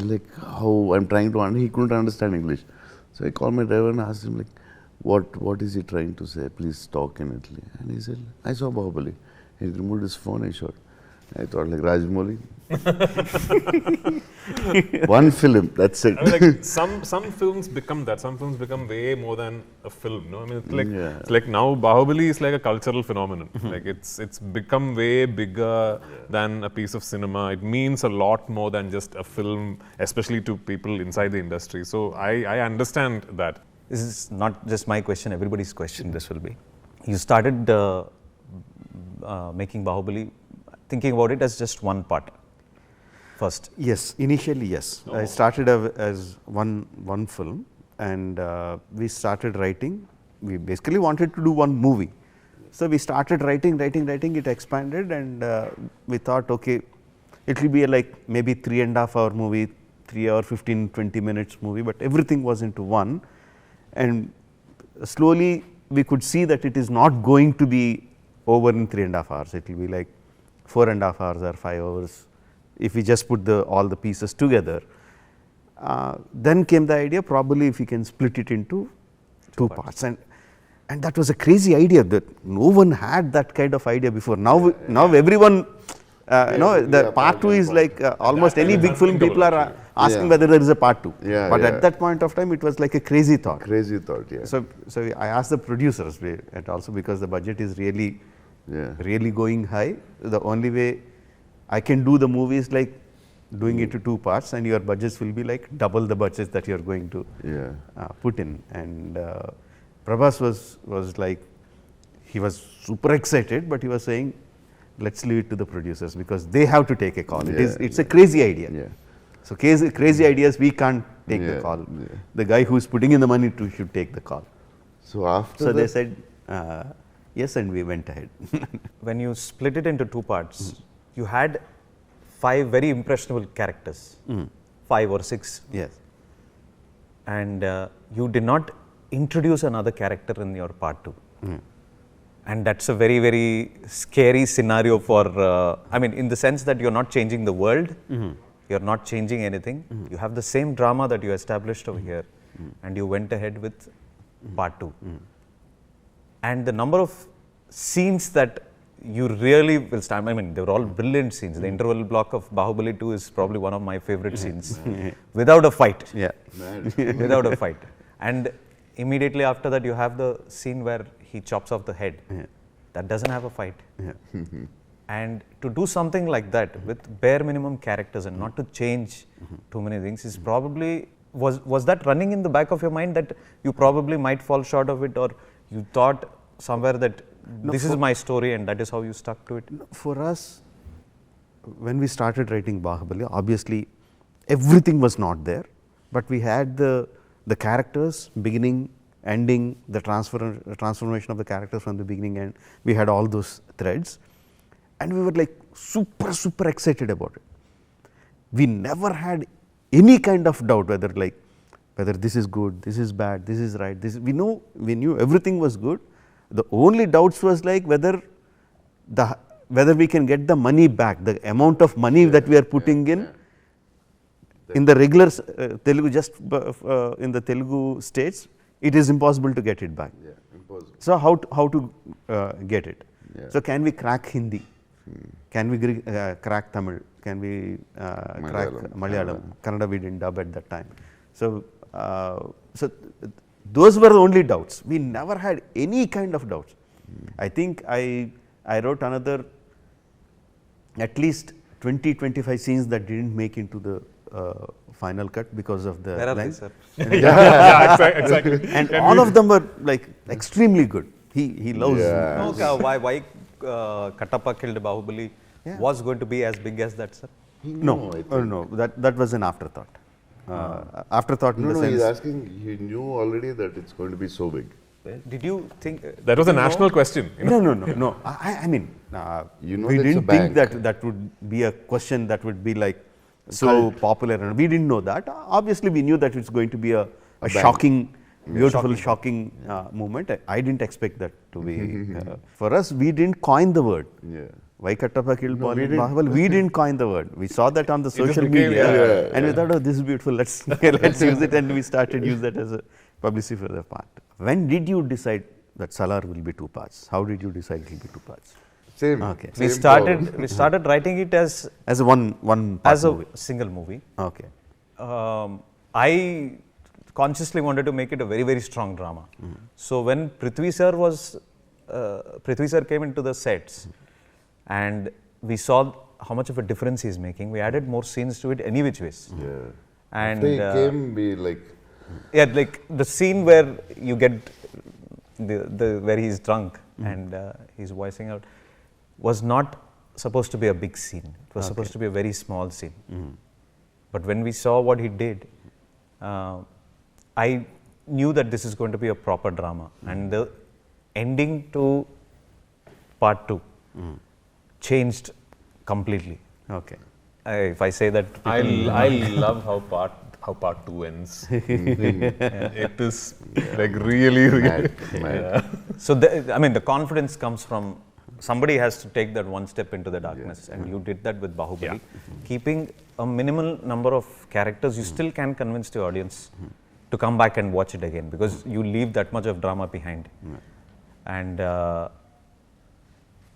Speaker 3: like how I'm trying to he couldn't understand English. So I called my driver and asked him like, what is he trying to say? Please talk in Italy. And he said, I saw Bahubali. He removed his phone and shot. I thought like Rajamouli. One film, that's it.
Speaker 4: I mean, like some films become that. Some films become way more than a film. No, I mean, it's like now Bahubali is like a cultural phenomenon. Like it's become way bigger than a piece of cinema. It means a lot more than just a film, especially to people inside the industry. So I understand that.
Speaker 2: This is not just my question, everybody's question this will be. You started making Bahubali, thinking about it as just one part first.
Speaker 1: Yes, initially yes. I started as one film, and we started writing. We basically wanted to do one movie. So we started writing, it expanded, and we thought, okay, it will be like maybe 3.5 hour movie, 3 hour 15-20 minutes movie, but everything was into one. And slowly we could see that it is not going to be over in 3.5 hours. It will be like 4.5 hours or 5 hours if we just put all the pieces together. Then came the idea, probably if we can split it into two parts. And that was a crazy idea that no one had that kind of idea before. Now everyone, the part 2 is like almost any big film people are asking whether there is a part 2. But at that point of time, it was like a crazy thought.
Speaker 3: Crazy thought, yeah.
Speaker 1: So I asked the producers, and also because the budget is really going high, the only way I can do the movie is like doing it to 2 parts, and your budgets will be like double the budgets that you are going to put in. And Prabhas was like, he was super excited, but he was saying, let's leave it to the producers because they have to take a call. It's a crazy idea.
Speaker 3: Yeah.
Speaker 1: So crazy ideas, we can't take the call. The guy who's putting in the money should take the call.
Speaker 3: So
Speaker 1: they said yes, and we went ahead.
Speaker 2: When you split it into 2 parts, you had 5 very impressionable characters, 5 or 6.
Speaker 1: Yes.
Speaker 2: And you did not introduce another character in your part 2. And that's a very, very scary scenario for, I mean, in the sense that you're not changing the world, you're not changing anything. You have the same drama that you established over here, and you went ahead with part 2. And the number of scenes that you really will stand, I mean, they were all brilliant scenes. The interval block of Bahubali 2 is probably one of my favorite scenes, without a fight.
Speaker 1: Yeah.
Speaker 2: Without a fight. And immediately after that, you have the scene where he chops off the head. That doesn't have a fight. And to do something like that with bare minimum characters and not to change too many things is probably, was that running in the back of your mind that you probably might fall short of it, or you thought somewhere that this is my story and that is how you stuck to it?
Speaker 1: For us, when we started writing Bahubali, obviously everything was not there, but we had the characters, beginning, ending, the transformation of the characters from the beginning, and we had all those threads, and we were like super excited about it. We never had any kind of doubt whether like whether this is good, this is bad, this is right. We knew everything was good. The only doubts was like whether we can get the money back, the amount of money that we are putting in the regular Telugu, just in the Telugu states, it is impossible to get it back.
Speaker 3: Yeah, impossible.
Speaker 1: So how to get it?
Speaker 3: Yeah.
Speaker 1: So can we crack Hindi? Can we crack Tamil? Can we crack Malayalam? Kannada we didn't dub at that time. So those were the only doubts. We never had any kind of doubts. I think I wrote another at least 20-25 scenes that didn't make into the final cut because of the
Speaker 2: Where are they,
Speaker 1: lines.
Speaker 2: sir?
Speaker 4: Yeah, exactly.
Speaker 1: And all of them were like extremely good. He loves.
Speaker 3: Yeah.
Speaker 2: No, why Kattappa killed Bahubali was going to be as big as that, sir?
Speaker 1: No, that was an afterthought. Afterthought in the
Speaker 3: No,
Speaker 1: sense.
Speaker 3: he's asking, he knew already that it's going to be so big.
Speaker 2: Did you think
Speaker 4: That was a
Speaker 2: did you know?
Speaker 4: national question. You know?
Speaker 1: No. I mean,
Speaker 3: You know
Speaker 1: we
Speaker 3: that's a
Speaker 1: didn't think
Speaker 3: bank.
Speaker 1: that would be a question that would be like so popular. And we didn't know that. Obviously, we knew that it's going to be a shocking, beautiful, shocking movement. I didn't expect that to be. For us, we didn't coin the word.
Speaker 3: Yeah.
Speaker 1: Why Kattappa killed Bahubali? We didn't coin the word. We saw that on the
Speaker 4: just
Speaker 1: social
Speaker 4: became,
Speaker 1: media, and we thought, oh, this is beautiful. Let's use it, and we started use that as a publicity for the part. When did you decide that Salaar will be 2 parts? How did you decide it will be 2 parts?
Speaker 3: Same.
Speaker 1: Okay.
Speaker 2: we
Speaker 3: same
Speaker 2: started
Speaker 3: problem.
Speaker 2: we started writing it as
Speaker 1: As a one part
Speaker 2: as a
Speaker 1: movie.
Speaker 2: single movie.
Speaker 1: Okay.
Speaker 2: I consciously wanted to make it a very, very strong drama. So when Prithvi sir came into the sets and we saw how much of a difference he's making, we added more scenes to it any which ways.
Speaker 3: Yeah.
Speaker 2: And
Speaker 3: After he came, we like,
Speaker 2: like the scene where you get the where he's drunk and he's voicing out was not supposed to be a big scene. It was supposed to be a very small scene. But when we saw what he did, I knew that this is going to be a proper drama. And the ending to part 2 changed completely.
Speaker 1: Okay.
Speaker 2: If I say that,
Speaker 4: I love how part 2 ends. It is like really.
Speaker 3: mad.
Speaker 2: So the confidence comes from somebody has to take that one step into the darkness, and you did that with Bahubali. Keeping a minimal number of characters, you still can convince the audience to come back and watch it again because you leave that much of drama behind. And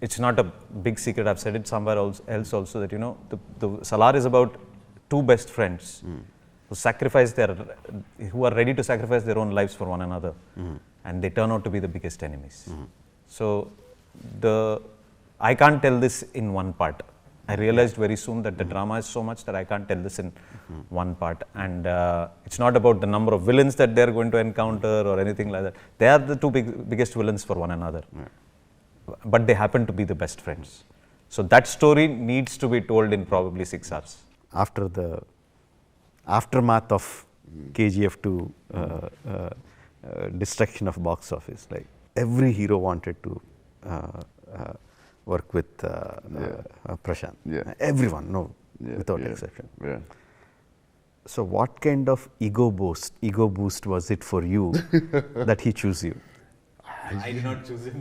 Speaker 2: it's not a big secret. I've said it somewhere else also that the Salaar is about 2 best friends who are ready to sacrifice their own lives for one another, and they turn out to be the biggest enemies. So I can't tell this in one part. I realized very soon that the drama is so much that I can't tell this in one part. And it's not about the number of villains that they're going to encounter or anything like that. They are the 2 biggest villains for one another. But they happen to be the best friends. So that story needs to be told in probably 6 hours.
Speaker 1: After the aftermath of KGF 2 destruction of box office, like every hero wanted to work with Prashanth.
Speaker 3: Yeah.
Speaker 1: Everyone, without exception.
Speaker 3: Yeah.
Speaker 1: So what kind of ego boost was it for you that he chose you?
Speaker 2: I did not choose him.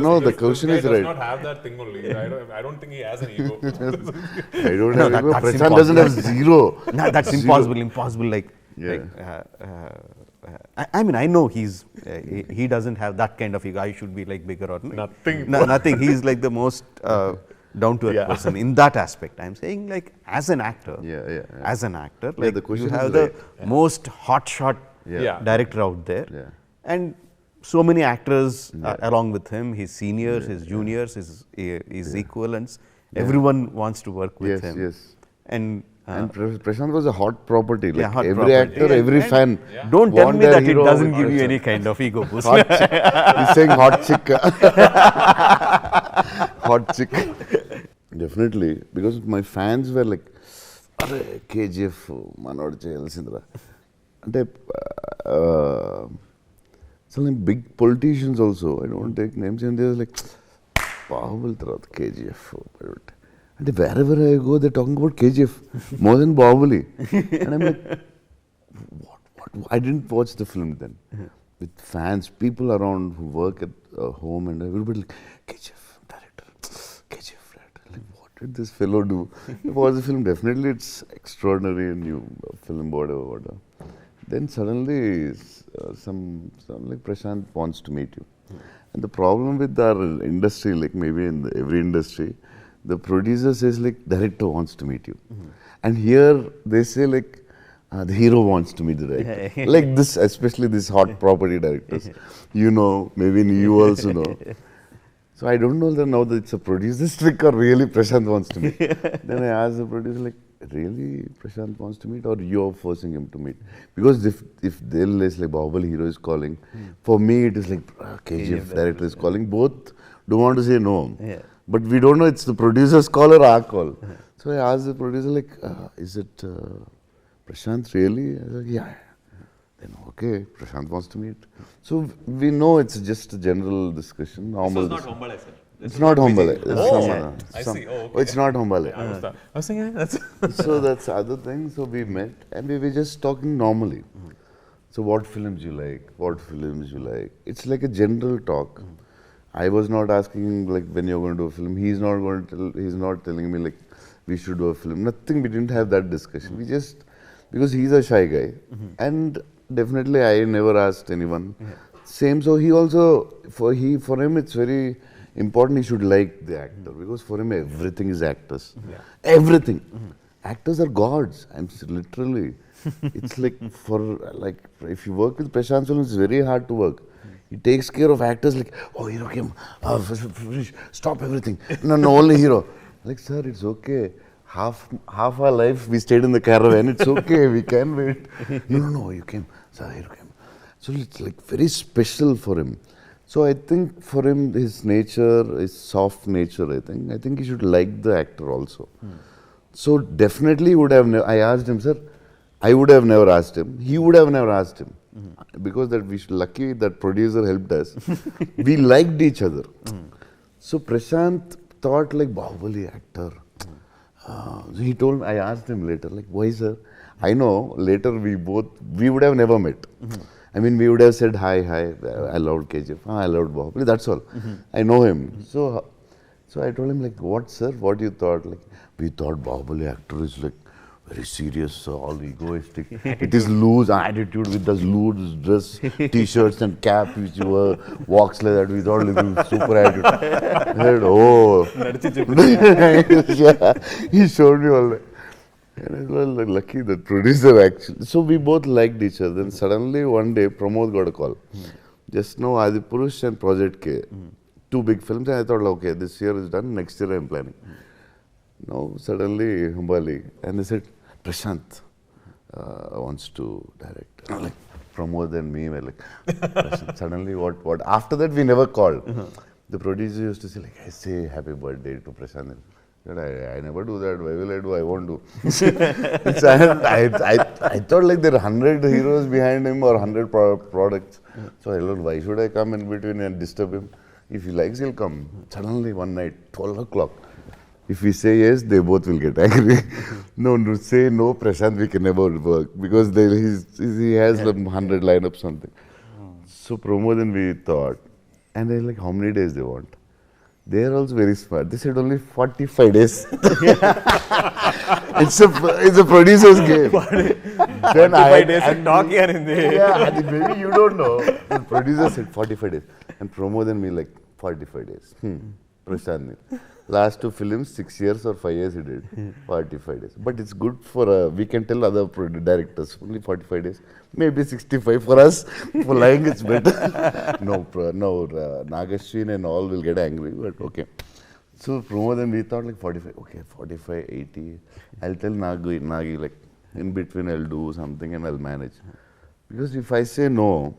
Speaker 3: No, the question is
Speaker 4: does
Speaker 3: right.
Speaker 4: not have that thing only. I don't think he has an ego.
Speaker 3: I don't have ego.
Speaker 1: that's
Speaker 3: Prashant doesn't have zero.
Speaker 1: No, that's impossible. Like, I mean, I know he doesn't have that kind of ego. I should be like bigger or
Speaker 4: Nothing.
Speaker 1: nothing. He's like the most down to earth person in that aspect. I'm saying like as an actor, as an actor, like
Speaker 3: the question
Speaker 1: you
Speaker 3: is
Speaker 1: have the
Speaker 3: right.
Speaker 1: most hotshot director out there, and so many actors along with him, his seniors, his juniors, his equivalents. Everyone wants to work with him.
Speaker 3: Yes.
Speaker 1: And
Speaker 3: Prashant was a hot property. Like
Speaker 1: hot
Speaker 3: every
Speaker 1: property.
Speaker 3: actor, every fan.
Speaker 1: Don't tell
Speaker 3: want
Speaker 1: me
Speaker 3: their
Speaker 1: that it
Speaker 3: hero
Speaker 1: doesn't
Speaker 3: with
Speaker 1: give you
Speaker 3: Prashant.
Speaker 1: any kind of ego boost.
Speaker 3: Hot chick. He's saying hot chick. Hot chick. Definitely, because my fans were like, KGF, Manod Chelsindra. And some big politicians also, I don't want to take names, and they were like, Bahubali Tarat KGF. And wherever I go, they're talking about KGF more than Bahubali. And I'm like, what? I didn't watch the film then. With fans, people around who work at home, and everybody like, KGF director, KGF director. Like, what did this fellow do? I watched the film, definitely it's extraordinary, and new film, whatever. Then suddenly, some like Prashanth wants to meet you. And the problem with our industry, like maybe in every industry, the producer says like, director wants to meet you. And here they say like, the hero wants to meet the director. Like this, especially these hot property directors. You know, maybe you also know. So I don't know now that it's a producer's trick or really Prashanth wants to meet. Then I asked the producer like, really Prashanth wants to meet, or you're forcing him to meet? Because if they'll is like Bahubali hero is calling, for me it is like KGF director is calling. Both don't want to say no. But we don't know it's the producer's call or our call. So I asked the producer like, is it Prashanth really? I was like, yeah. Then okay, Prashanth wants to meet. So we know it's just a general discussion. Normal.
Speaker 2: This was not Hombale, sir.
Speaker 3: It's not Hombale.
Speaker 2: I see. Oh, okay.
Speaker 3: It's not Hombale.
Speaker 4: I was thinking, that's...
Speaker 3: So that's the other thing. So we met and we were just talking normally. So what films you like? What films you like? It's like a general talk. I was not asking him like when you're going to do a film. He's not telling me like we should do a film. Nothing. We didn't have that discussion. We just, because he's a shy guy, and definitely I never asked anyone. Same. So he also for him it's very important he should like the actor, because for him everything is actors. Everything. Actors are gods. I'm literally. It's like if you work with Prashanth film, it's very hard to work. He takes care of actors like, oh, hero came, stop everything. No, only hero. Like, sir, it's okay. Half our life we stayed in the caravan. It's okay. We can wait. No, you came. Sir, hero came. So it's like very special for him. So I think for him, his nature, his soft nature, I think he should like the actor also. So definitely would have, I asked him, sir, I would have never asked him. He would have never asked him. Because that lucky that producer helped us. We liked each other. So Prashanth thought like Bahubali actor. So he told me, I asked him later, like, why sir? I know later we would have never met. I mean, we would have said, hi, I loved KGF, I loved Bahubali, that's all. I know him. So I told him like, what sir, what you thought? Like, we thought Bahubali actor is like, very serious, all egoistic. It is loose attitude with those loose dress, t-shirts and cap which walks like that. We thought like super attitude. I said, oh. Yeah, he showed me all that. And I was lucky that producer actually. So we both liked each other. Then suddenly one day Pramod got a call. Just now Adipurush and Project K. Two big films, and I thought, okay, this year is done, next year I am planning. Now suddenly Humbali, and they said, Prashanth wants to direct. Like Pramod and me were like, suddenly what? After that we never called. The producer used to say like, I say happy birthday to Prashanth. I never do that. Why will I do? I won't do. I thought like there are 100 heroes behind him or 100 products. So I thought, why should I come in between and disturb him? If he likes, he'll come. Suddenly one night, 12 o'clock. If we say yes, they both will get angry. No, say no, Prashanth, we can never work, because he has 100 lineup something. So Pramod and we thought, and they're like, how many days they want? They are also very smart. They said only 45 days. It's a producer's game.
Speaker 2: 45 days and talk here in the...
Speaker 3: Yeah, maybe you don't know. The producer said 45 days. And Pramod and me like, 45 days. Prashanth Neel. Last two films, 6 years or 5 years he did. 45 days. But it's good for, we can tell other directors, only 45 days. Maybe 65 for us. For lying, it's better. No, Nagashwin and all will get angry, but okay. So Pramod and we thought like 45, okay, 45, 80. I'll tell Nagi like, in between I'll do something and I'll manage. Because if I say no,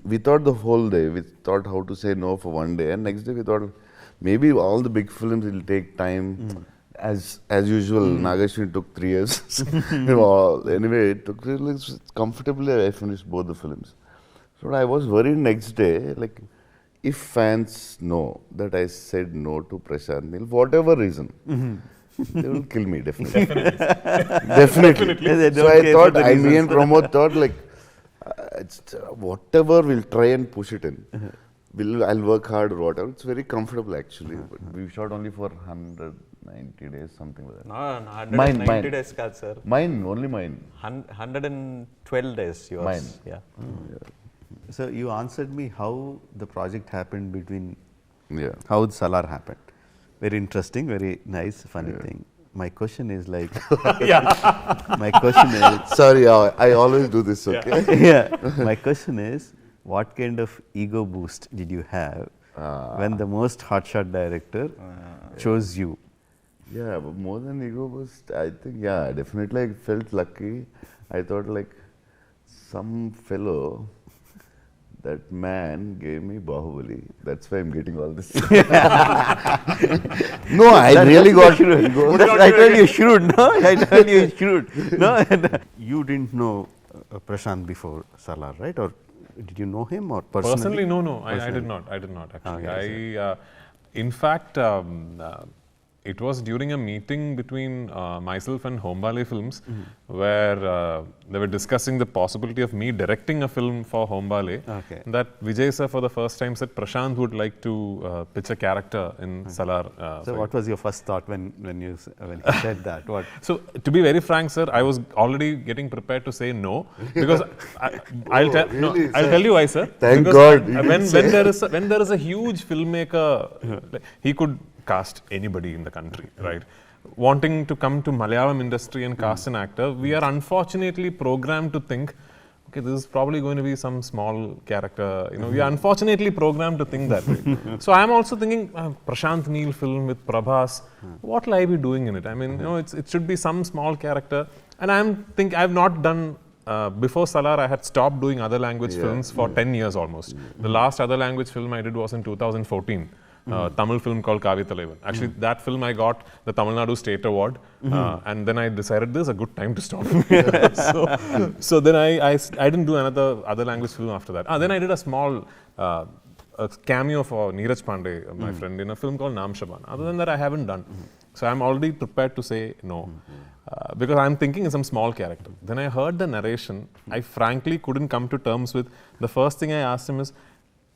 Speaker 3: we thought the whole day, we thought how to say no for one day, and next day we thought, maybe all the big films will take time. As usual, Nagashwin took 3 years. Anyway, it took comfortably. I finished both the films. So I was worried next day, like, if fans know that I said no to Prashanth Neel, whatever reason, they will kill me, definitely. Definitely. So I thought, me and Pramod thought like, whatever, we'll try and push it in. I'll work hard or whatever. It's very comfortable actually. But we shot only for 190 days, something like that.
Speaker 2: No, 190 days, sir.
Speaker 3: Mine, only mine.
Speaker 2: 112 days yours.
Speaker 3: Mine.
Speaker 2: Yeah.
Speaker 1: So you answered me how the project happened between,
Speaker 3: Yeah.
Speaker 1: how Salaar happened. Very interesting, very nice, funny thing. My question is like, my question is,
Speaker 3: Sorry, I always do this, okay?
Speaker 1: my question is, what kind of ego boost did you have when the most hotshot director chose you?
Speaker 3: Yeah, but more than ego boost, I think, yeah, definitely I felt lucky. I thought like some fellow, that man gave me Bahubali. That's why I'm getting all this. No, I really got ego.
Speaker 1: I told you shrewd, no? I told you shrewd. No, you didn't know Prashanth before Salaar, right? Or did you know him or personally?
Speaker 4: Personally, no. I did not actually.
Speaker 1: Okay,
Speaker 4: In fact, it was during a meeting between myself and Hombale Films, where they were discussing the possibility of me directing a film for Hombale.
Speaker 1: Okay.
Speaker 4: That Vijay sir for the first time said Prashanth would like to pitch a character in Salaar.
Speaker 1: So what was your first thought when he said that? What?
Speaker 4: So to be very frank, sir, I was already getting prepared to say no, because I'll tell you why, sir.
Speaker 3: Thank
Speaker 4: Because
Speaker 3: God.
Speaker 4: when there is a huge filmmaker, like, he could cast anybody in the country, right? Wanting to come to Malayalam industry and cast an actor, we are unfortunately programmed to think, okay, this is probably going to be some small character. We are unfortunately programmed to think that way. So I am also thinking, Prashanth Neel film with Prabhas, what will I be doing in it? I mean, it should be some small character. And I've not done. Before Salaar, I had stopped doing other language films for 10 years almost. The last other language film I did was in 2014. Tamil film called Kavi Thalaivan. Actually, that film I got the Tamil Nadu State Award, and then I decided this is a good time to stop. so then I didn't do another other language film after that. Then I did a small a cameo for Neeraj Pandey, my friend, in a film called Naam Shaban. Other than that, I haven't done. So I'm already prepared to say no. Because I'm thinking it's some small character. Then I heard the narration. I frankly couldn't come to terms with. The first thing I asked him is,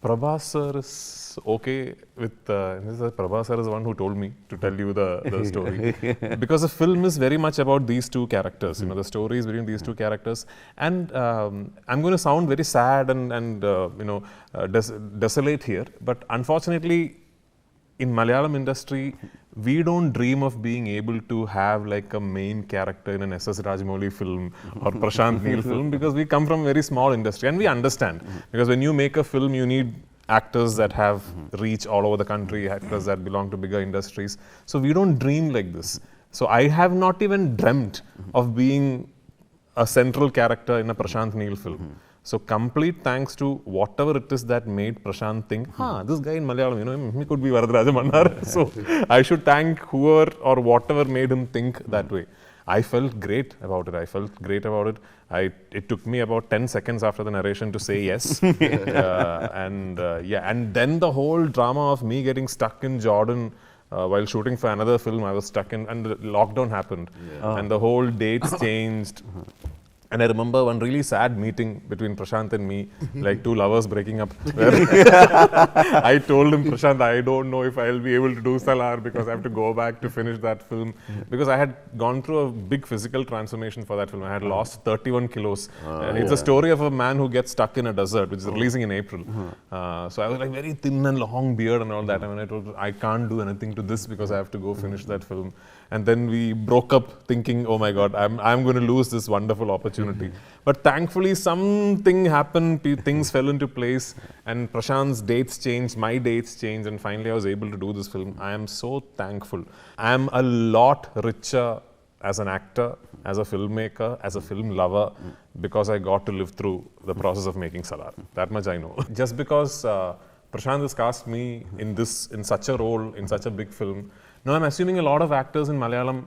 Speaker 4: Prabhas sir is okay with, Prabhas sir is the one who told me to tell you the story. Because the film is very much about these two characters, the stories between these two characters. And I'm going to sound very sad and desolate here, but unfortunately, in Malayalam industry, we don't dream of being able to have like a main character in an S.S. Rajamouli film or Prashanth Neel film, because we come from a very small industry and we understand. Because when you make a film, you need actors that have reach all over the country, actors that belong to bigger industries. So we don't dream like this. So I have not even dreamt of being a central character in a Prashanth Neel film. So complete thanks to whatever it is that made Prashanth think, this guy in Malayalam, he could be Varadaraja Mannar. So I should thank whoever or whatever made him think that way. I felt great about it. It took me about 10 seconds after the narration to say yes. And then the whole drama of me getting stuck in Jordan while shooting for another film, I was stuck in, and the lockdown happened. And the whole dates changed. And I remember one really sad meeting between Prashanth and me, like two lovers breaking up. Where I told him, Prashanth, I don't know if I'll be able to do Salaar because I have to go back to finish that film. Because I had gone through a big physical transformation for that film. I had lost 31 kilos. It's a story of a man who gets stuck in a desert, which is releasing in April. So I was like very thin and long beard and all that. I mean, I told him, I can't do anything to this because I have to go finish that film. And then we broke up thinking, oh my God, I'm going to lose this wonderful opportunity. But thankfully something happened, things fell into place, and Prashanth's dates changed, my dates changed, and finally I was able to do this film. I am so thankful. I am a lot richer as an actor, as a filmmaker, as a film lover, because I got to live through the process of making Salaar. That much I know. Just because Prashanth has cast me in such a role, in such a big film. Now I'm assuming a lot of actors in Malayalam,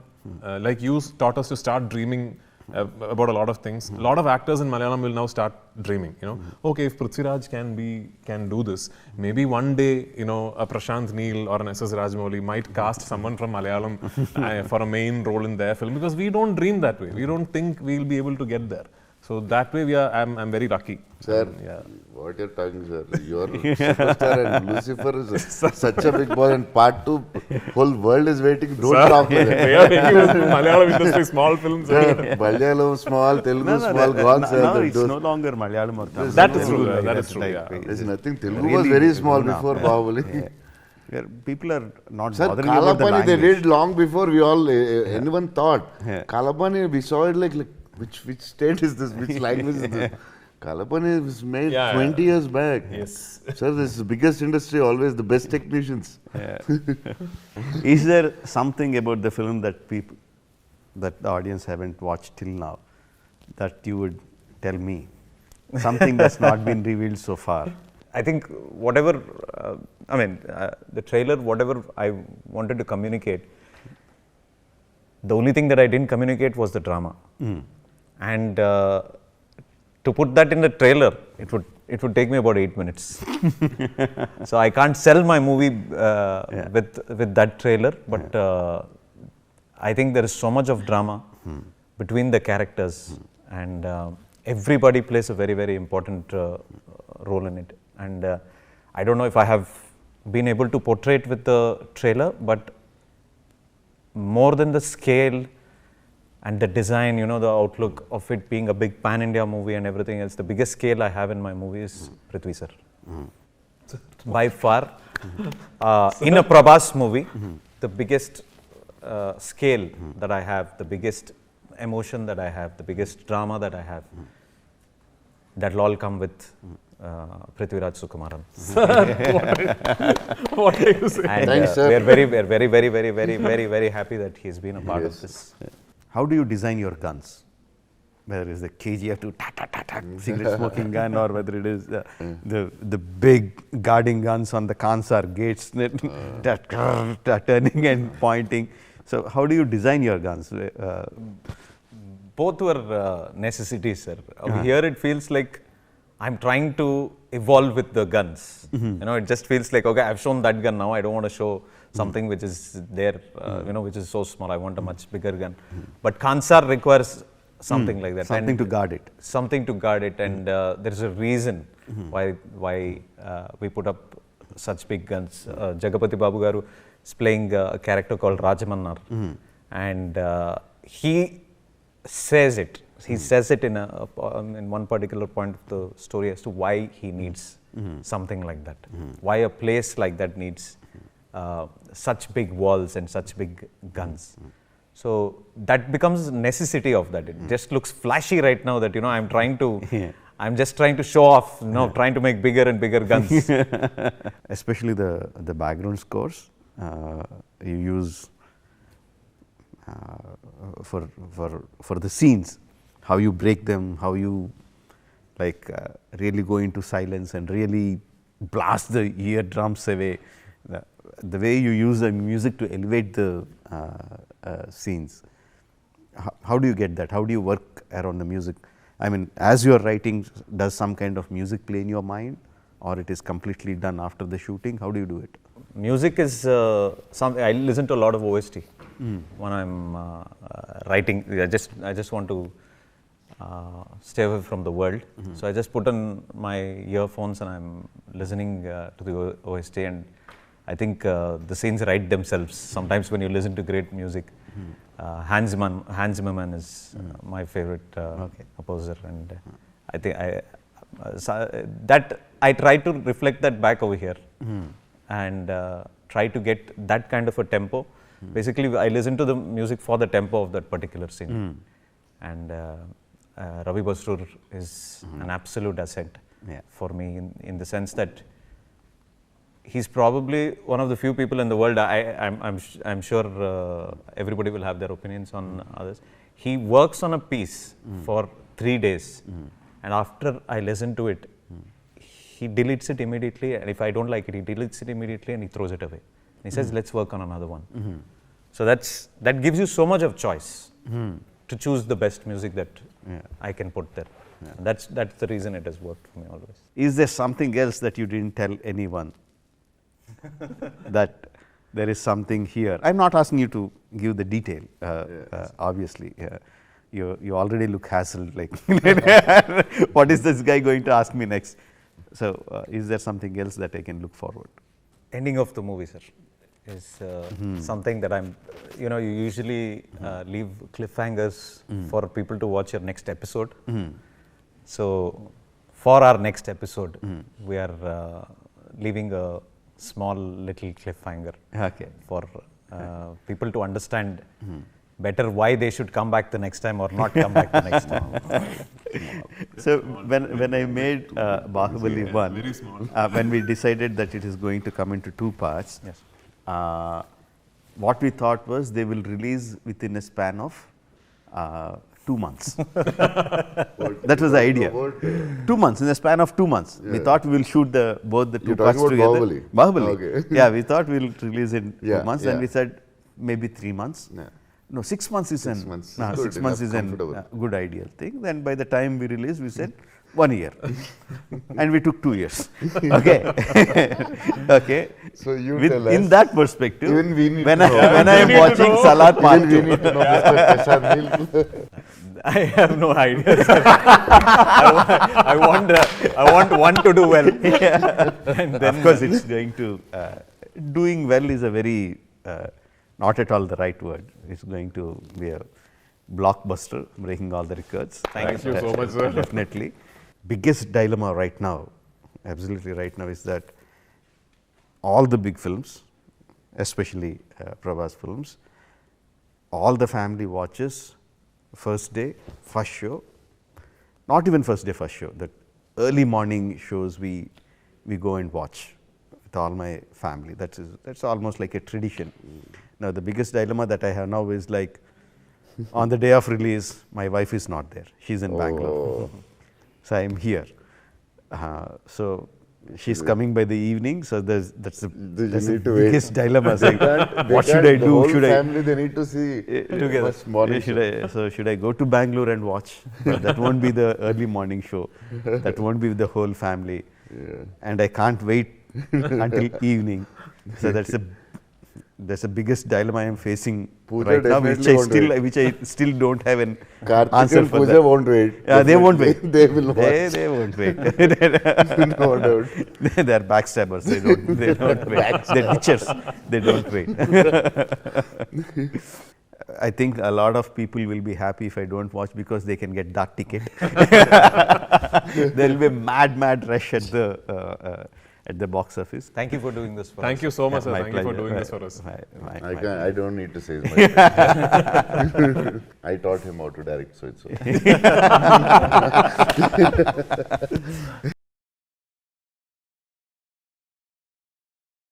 Speaker 4: like you, taught us to start dreaming about a lot of things. A lot of actors in Malayalam will now start dreaming. Okay, if Prithviraj can do this, maybe one day, a Prashanth Neel or an S.S. Rajamouli might cast someone from Malayalam for a main role in their film, because we don't dream that way. We don't think we'll be able to get there. So that way, I'm very lucky.
Speaker 3: Sir, what you're talking, sir? You're superstar and Lucifer is such a big boss, and part 2, whole world is waiting. Don't talk like that.
Speaker 4: They are making Malayalam industry small films.
Speaker 3: Malayalam small, Telugu small, gone, sir.
Speaker 1: Now it's no longer Malayalam or Tamil.
Speaker 4: That is true. That is true.
Speaker 3: There's nothing. Telugu was very small before Bahubali.
Speaker 1: People are not
Speaker 3: Sir,
Speaker 1: bothering about the
Speaker 3: Kalapani
Speaker 1: language.
Speaker 3: they did long before we all anyone thought. Kalapani, we saw it like which state is this? Which language is this? Kalapani was made 20 years back.
Speaker 4: Yes.
Speaker 3: Sir, this is the biggest industry, always the best technicians.
Speaker 1: Is there something about the film that the audience haven't watched till now that you would tell me? Something that's not been revealed so far.
Speaker 2: I think whatever, the trailer, whatever I wanted to communicate, the only thing that I didn't communicate was the drama. And to put that in the trailer, it would take me about 8 minutes. So I can't sell my movie with that trailer, but I think there is so much of drama between the characters, and everybody plays a very, very important role in it. And I don't know if I have been able to portray it with the trailer, but more than the scale and the design, the outlook of it being a big pan-India movie and everything else, the biggest scale I have in my movie is Prithvi sir. By far, in a Prabhas movie, the biggest scale that I have, the biggest emotion that I have, the biggest drama that I have, that will all come with Prithviraj Sukumaran.
Speaker 4: What are you saying?
Speaker 2: And
Speaker 3: Thanks, sir.
Speaker 2: we are very, very happy that he's been a part of this.
Speaker 1: How do you design your guns? Whether it's the KGF to cigarette smoking gun, or whether it is the big guarding guns on the Kansar gates that turning and pointing. So how do you design your guns?
Speaker 2: Both were necessities, sir. Here it feels like I'm trying to evolve with the guns. It just feels like, okay, I've shown that gun now. I don't want to show something which is there, which is so small. I want a much bigger gun. But Kansar requires something like that.
Speaker 1: Something to guard it.
Speaker 2: Something to guard it, and there's a reason why we put up such big guns. Jagapati Babu Garu is playing a character called Rajamouli, and he says it. He says it in one particular point of the story as to why he needs something like that. Why a place like that needs such big walls and such big guns. So that becomes necessity of that. It just looks flashy right now that, I'm just trying to show off, trying to make bigger and bigger guns.
Speaker 1: Especially the background scores you use for the scenes, how you break them, how you really go into silence and really blast the eardrums away. The way you use the music to elevate the scenes. How do you get that? How do you work around the music? I mean, as you are writing, does some kind of music play in your mind, or it is completely done after the shooting? How do you do it?
Speaker 2: Music is something I listen to a lot of OST when I'm writing. I just want to stay away from the world. So I just put on my earphones and I'm listening to the OST, and I think the scenes write themselves. Sometimes when you listen to great music, Hans Zimmerman is my favorite composer, and I think that I try to reflect that back over here, and try to get that kind of a tempo. Basically, I listen to the music for the tempo of that particular scene, and Ravi Basrur is an absolute asset for me in the sense that he's probably one of the few people in the world. I'm sure everybody will have their opinions on others. He works on a piece for 3 days, and after I listen to it, he deletes it immediately. And if I don't like it, he deletes it immediately and he throws it away. And he says, "Let's work on another one." So that gives you so much of choice. to choose the best music that
Speaker 1: Yeah.
Speaker 2: I can put there. And that's the reason it has worked for me always.
Speaker 1: Is there something else that you didn't tell anyone? That there is something here. I'm not asking you to give the detail, obviously. You already look hassled, like, what is this guy going to ask me next? So, is there something else that I can look forward?
Speaker 2: Ending of the movie, sir, is something that you usually leave cliffhangers for people to watch your next episode. So, for our next episode, we are leaving a small little cliffhanger for people to understand better why they should come back the next time or not come back the next time.
Speaker 1: So, when I made Bahubali 1, when we decided that it is going to come into 2 parts,
Speaker 2: Yes.
Speaker 1: What we thought was they will release within a span of 2 months. That was the idea. 2 months, in the span of 2 months. We thought we will shoot both the 2
Speaker 3: You're
Speaker 1: parts
Speaker 3: talking
Speaker 1: together.
Speaker 3: about
Speaker 1: Bahubali.
Speaker 3: Okay.
Speaker 1: Yeah, we thought we will release in 2
Speaker 3: Yeah,
Speaker 1: months,
Speaker 3: yeah.
Speaker 1: and we said maybe 3 months.
Speaker 3: Yeah.
Speaker 1: No, 6 months is
Speaker 3: 6 months.
Speaker 1: No,
Speaker 3: Good
Speaker 1: 6 months
Speaker 3: enough,
Speaker 1: is a
Speaker 3: comfortable.
Speaker 1: good ideal thing. Then by the time we released, we said 1 year, and we took 2 years. Okay, okay.
Speaker 3: So you
Speaker 1: With,
Speaker 3: tell
Speaker 1: in
Speaker 3: us.
Speaker 1: that perspective,
Speaker 3: Even we need
Speaker 1: when
Speaker 3: to know.
Speaker 1: I am watching Salaar Part
Speaker 3: Even we
Speaker 1: 2,
Speaker 3: need to know Mr. Prashanth Neel.
Speaker 2: I have no idea, sir. I want one to do well. And then
Speaker 1: of course, it's going to doing well is a very not at all the right word. It's going to be a blockbuster, breaking all the records.
Speaker 4: Thank you so much, sir.
Speaker 1: Definitely. Biggest dilemma right now, absolutely right now, is that all the big films, especially Prabhas films, all the family watches first day, first show, not even first day, first show, the early morning shows we go and watch with all my family. That's almost like a tradition. Now, the biggest dilemma that I have now is like, on the day of release, my wife is not there. She's in Bangalore. So, I am here. So, she's coming by the evening. So, that's the
Speaker 3: need to wait.
Speaker 1: biggest dilemma. So,
Speaker 3: They
Speaker 1: what should
Speaker 3: can't-
Speaker 1: I
Speaker 3: the
Speaker 1: do?
Speaker 3: whole
Speaker 1: Should I
Speaker 3: family, they need to see
Speaker 1: together?
Speaker 3: first morning
Speaker 1: Should I go to Bangalore and watch? That won't be the early morning show. That won't be the whole family. And I can't wait until evening. So that's the biggest dilemma I am facing
Speaker 3: Pooja
Speaker 1: right now,
Speaker 3: definitely
Speaker 1: which I still don't have an
Speaker 3: Karthik
Speaker 1: answer
Speaker 3: and
Speaker 1: for
Speaker 3: Pooja
Speaker 1: that.
Speaker 3: won't wait.
Speaker 1: Yeah, they won't wait.
Speaker 3: They will watch.
Speaker 1: They won't wait.
Speaker 3: No doubt.
Speaker 1: They are backstabbers. They don't wait. They're ditchers. They don't wait. I think a lot of people will be happy if I don't watch, because they can get that ticket. There will be a mad rush at the box office.
Speaker 2: thank you for doing this for us.
Speaker 4: Thank you so much, sir.
Speaker 1: My
Speaker 4: Thank you for
Speaker 1: pleasure.
Speaker 4: doing this for us.
Speaker 3: I don't need to say it myself. I taught him how to direct, so it's okay.